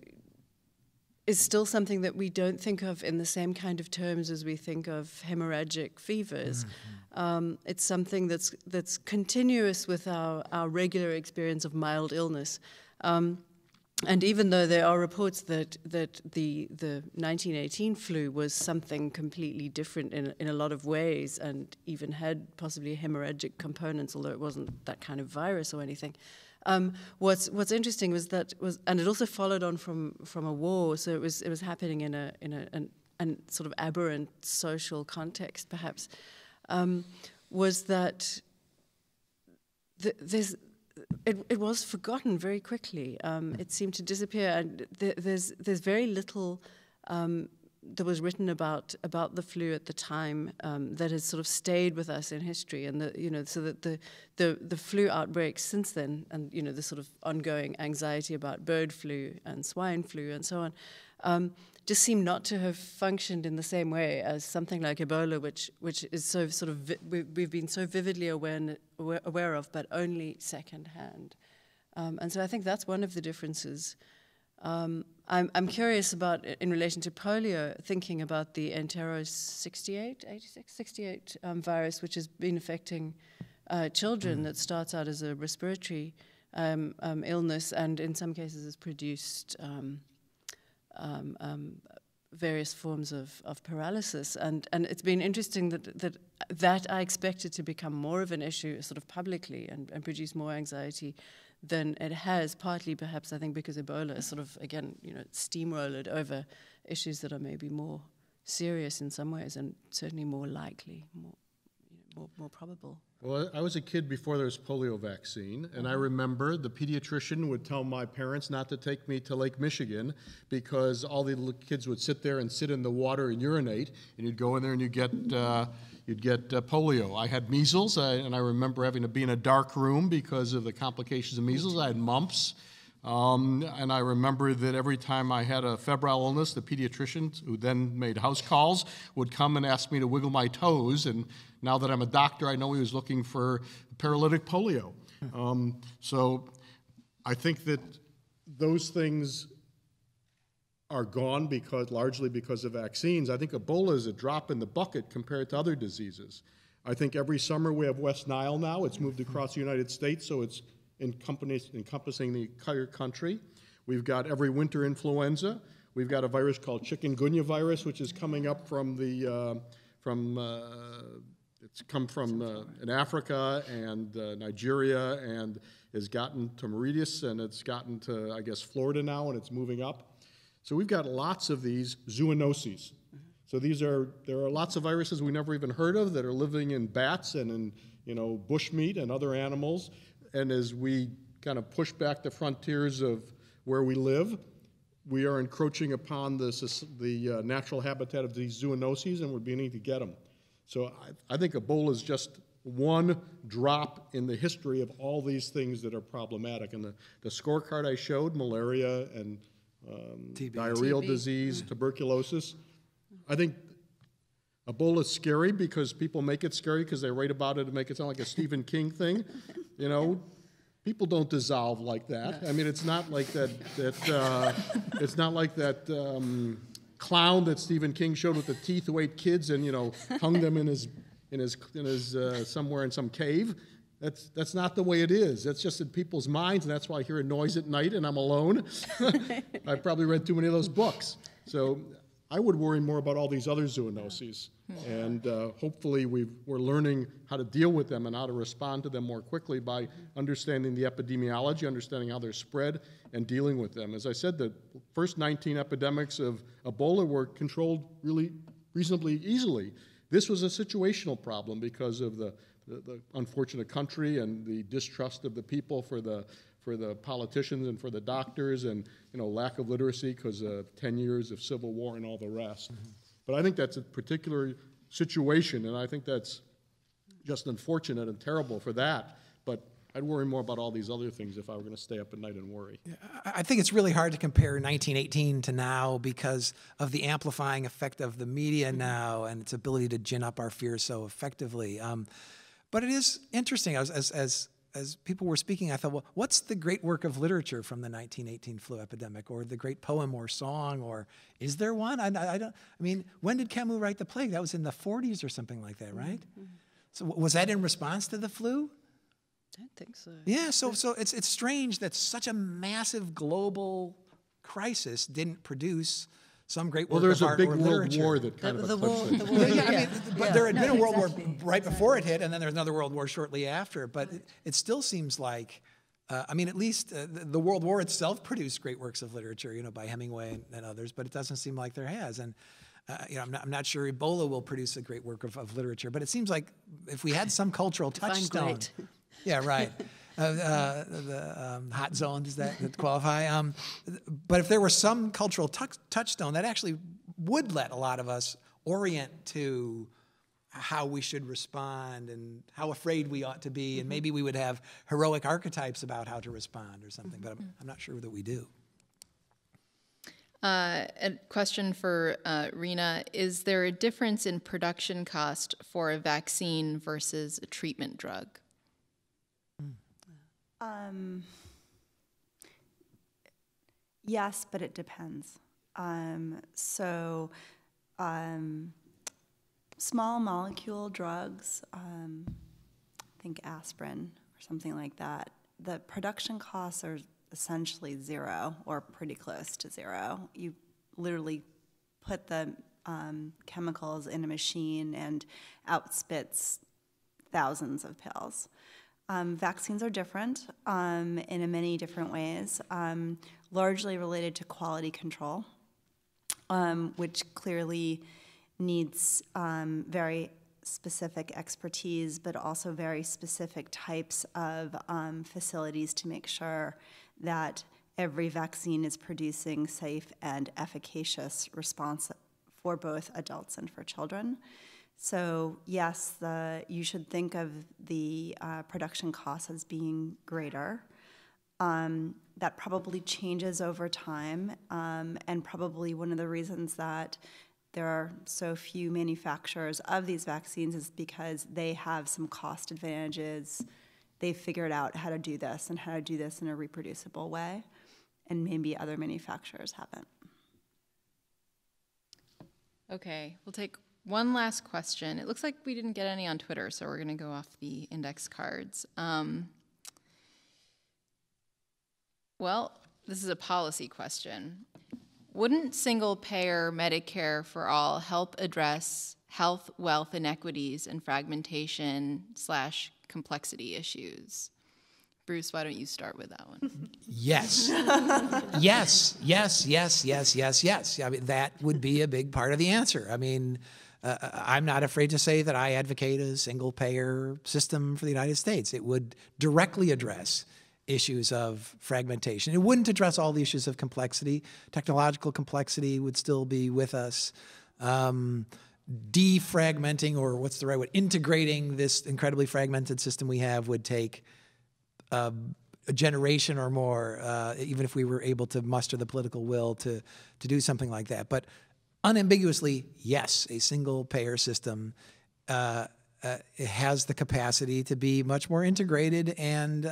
is still something that we don't think of in the same kind of terms as we think of hemorrhagic fevers. It's something that's continuous with our regular experience of mild illness. And even though there are reports that the 1918 flu was something completely different in a lot of ways, and even had possibly hemorrhagic components, although it wasn't that kind of virus or anything. What's interesting was and it also followed on from a war, so it was happening in a sort of aberrant social context, perhaps. Was that it was forgotten very quickly. It seemed to disappear, and there's very little that was written about the flu at the time that has sort of stayed with us in history, and so that the flu outbreaks since then, and the sort of ongoing anxiety about bird flu and swine flu and so on, just seem not to have functioned in the same way as something like Ebola, which is so sort of we've been so vividly aware of, but only secondhand. And so I think that's one of the differences. I'm curious about, in relation to polio, thinking about the Entero 68 virus, which has been affecting children, that starts out as a respiratory illness, and in some cases has produced various forms of paralysis, and it's been interesting that I expected to become more of an issue sort of publicly and produce more anxiety than it has, partly perhaps I think because Ebola sort of, again, steamrolled over issues that are maybe more serious in some ways and certainly more likely, more probable. Well, I was a kid before there was polio vaccine, and I remember the pediatrician would tell my parents not to take me to Lake Michigan because all the little kids would sit there and sit in the water and urinate, and you'd go in there and you'd get polio. I had measles, and I remember having to be in a dark room because of the complications of measles. I had mumps. And I remember that every time I had a febrile illness, the pediatrician, who then made house calls, would come and ask me to wiggle my toes. And now that I'm a doctor, I know he was looking for paralytic polio. So I think that those things are gone largely because of vaccines. I think Ebola is a drop in the bucket compared to other diseases. I think every summer we have West Nile now. It's moved across the United States, so it's encompassing the entire country. We've got every winter influenza. We've got a virus called chikungunya virus, which is coming up it's come from in Africa and Nigeria, and has gotten to Mauritius, and it's gotten to, I guess, Florida now, and it's moving up. So we've got lots of these zoonoses. So there are lots of viruses we never even heard of that are living in bats and in bushmeat and other animals. And as we kind of push back the frontiers of where we live. We are encroaching upon the natural habitat of these zoonoses, and we're beginning to get them. So I think Ebola is just one drop in the history of all these things that are problematic. And the scorecard I showed, malaria and diarrheal disease, tuberculosis, I think Ebola is scary because people make it scary because they write about it and make it sound like a Stephen King thing. You know, people don't dissolve like that. I mean, it's not like that. It's not like that clown that Stephen King showed with the teeth who ate kids and hung them in his somewhere in some cave. That's not the way it is. That's just in people's minds, and that's why I hear a noise at night and I'm alone. I've probably read too many of those books. So I would worry more about all these other zoonoses. And hopefully we're learning how to deal with them and how to respond to them more quickly by understanding the epidemiology, understanding how they're spread, and dealing with them. As I said, the first 19 epidemics of Ebola were controlled really reasonably easily. This was a situational problem because of the unfortunate country and the distrust of the people for the politicians and for the doctors, and lack of literacy because of 10 years of civil war and all the rest. Mm-hmm. But I think that's a particular situation, and I think that's just unfortunate and terrible for that. But I'd worry more about all these other things if I were going to stay up at night and worry. Yeah, I think it's really hard to compare 1918 to now because of the amplifying effect of the media now and its ability to gin up our fears so effectively. But it is interesting. As people were speaking, I thought, well, what's the great work of literature from the 1918 flu epidemic, or the great poem or song, or is there one? I mean, when did Camus write The Plague? That was in the 40s or something like that, right? Mm-hmm. So was that in response to the flu? I don't think so. Yeah, so it's strange that such a massive global crisis didn't produce some great work of art or literature. Well, there's a big world war that kind of eclipsed it. But there had been a world war right before it hit, and then there's another world war shortly after. But it still seems like, at least the world war itself produced great works of literature, by Hemingway and others. But it doesn't seem like there has. And I'm not sure Ebola will produce a great work of literature. But it seems like if we had some cultural touchstone, yeah, right. The hot zone, does that qualify? But if there were some cultural touchstone, that actually would let a lot of us orient to how we should respond and how afraid we ought to be, and maybe we would have heroic archetypes about how to respond or something, but I'm not sure that we do. A question for Rena. Is there a difference in production cost for a vaccine versus a treatment drug? Yes, but it depends. Small molecule drugs, think aspirin or something like that, the production costs are essentially zero or pretty close to zero. You literally put the chemicals in a machine and out spits thousands of pills. Vaccines are different in many different ways, largely related to quality control, which clearly needs very specific expertise, but also very specific types of facilities to make sure that every vaccine is producing safe and efficacious response for both adults and for children. So yes, you should think of the production costs as being greater. That probably changes over time, and probably one of the reasons that there are so few manufacturers of these vaccines is because they have some cost advantages. They've figured out how to do this and how to do this in a reproducible way, and maybe other manufacturers haven't. Okay, we'll take one last question. It looks like we didn't get any on Twitter, so we're going to go off the index cards. Well, this is a policy question. Wouldn't single-payer Medicare for all help address health, wealth inequities and fragmentation/complexity issues? Bruce, why don't you start with that one? Yes. Yes. I mean, that would be a big part of the answer. I mean, I'm not afraid to say that I advocate a single-payer system for the United States. It would directly address issues of fragmentation. It wouldn't address all the issues of complexity. Technological complexity would still be with us. Defragmenting, or what's the right word, integrating this incredibly fragmented system we have would take a generation or more, even if we were able to muster the political will to do something like that. But unambiguously, yes, a single-payer system has the capacity to be much more integrated and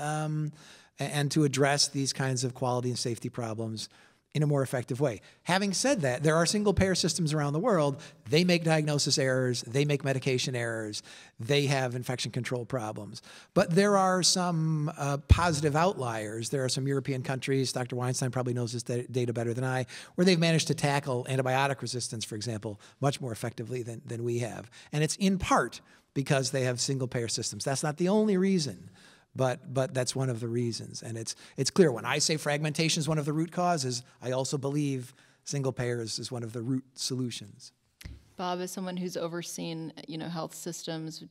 to address these kinds of quality and safety problems in a more effective way. Having said that, there are single-payer systems around the world. They make diagnosis errors. They make medication errors. They have infection control problems. But there are some positive outliers. There are some European countries, Dr. Weinstein probably knows this data better than I, where they've managed to tackle antibiotic resistance, for example, much more effectively than we have. And it's in part because they have single-payer systems. That's not the only reason. But that's one of the reasons. And it's clear when I say fragmentation is one of the root causes, I also believe single payers is one of the root solutions. Bob, as someone who's overseen, health systems,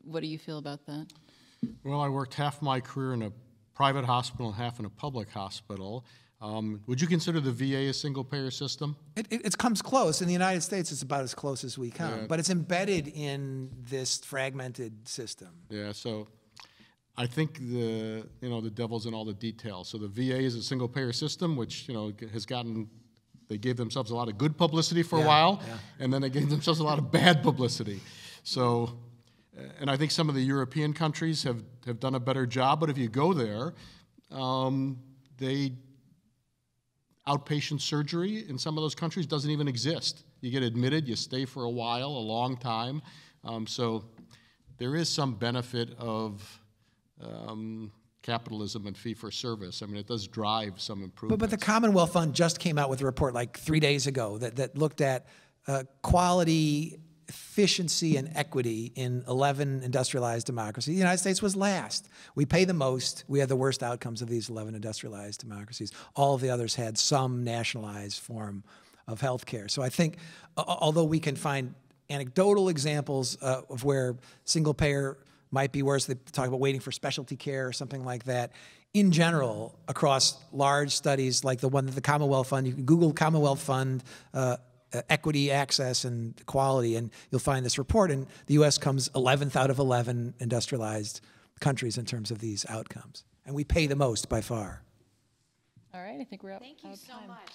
what do you feel about that? Well, I worked half my career in a private hospital and half in a public hospital. Would you consider the VA a single-payer system? It comes close. In the United States, it's about as close as we come. Yeah. But it's embedded in this fragmented system. Yeah, so I think the devil's in all the details. So the VA is a single-payer system, which they gave themselves a lot of good publicity for a while, and then they gave themselves a lot of bad publicity. So, and I think some of the European countries have done a better job. But if you go there, outpatient surgery in some of those countries doesn't even exist. You get admitted, you stay for a while, a long time. So there is some benefit of capitalism and fee-for-service. I mean, it does drive some improvements. But the Commonwealth Fund just came out with a report like 3 days ago that looked at quality, efficiency, and equity in 11 industrialized democracies. The United States was last. We pay the most. We had the worst outcomes of these 11 industrialized democracies. All of the others had some nationalized form of health care. So I think, although we can find anecdotal examples of where single-payer might be worse, they talk about waiting for specialty care or something like that. In general, across large studies like the one that the Commonwealth Fund, you can Google Commonwealth Fund, equity, access, and quality, and you'll find this report. And the U.S. comes 11th out of 11 industrialized countries in terms of these outcomes. And we pay the most by far. All right, I think we're out. Thank you so much.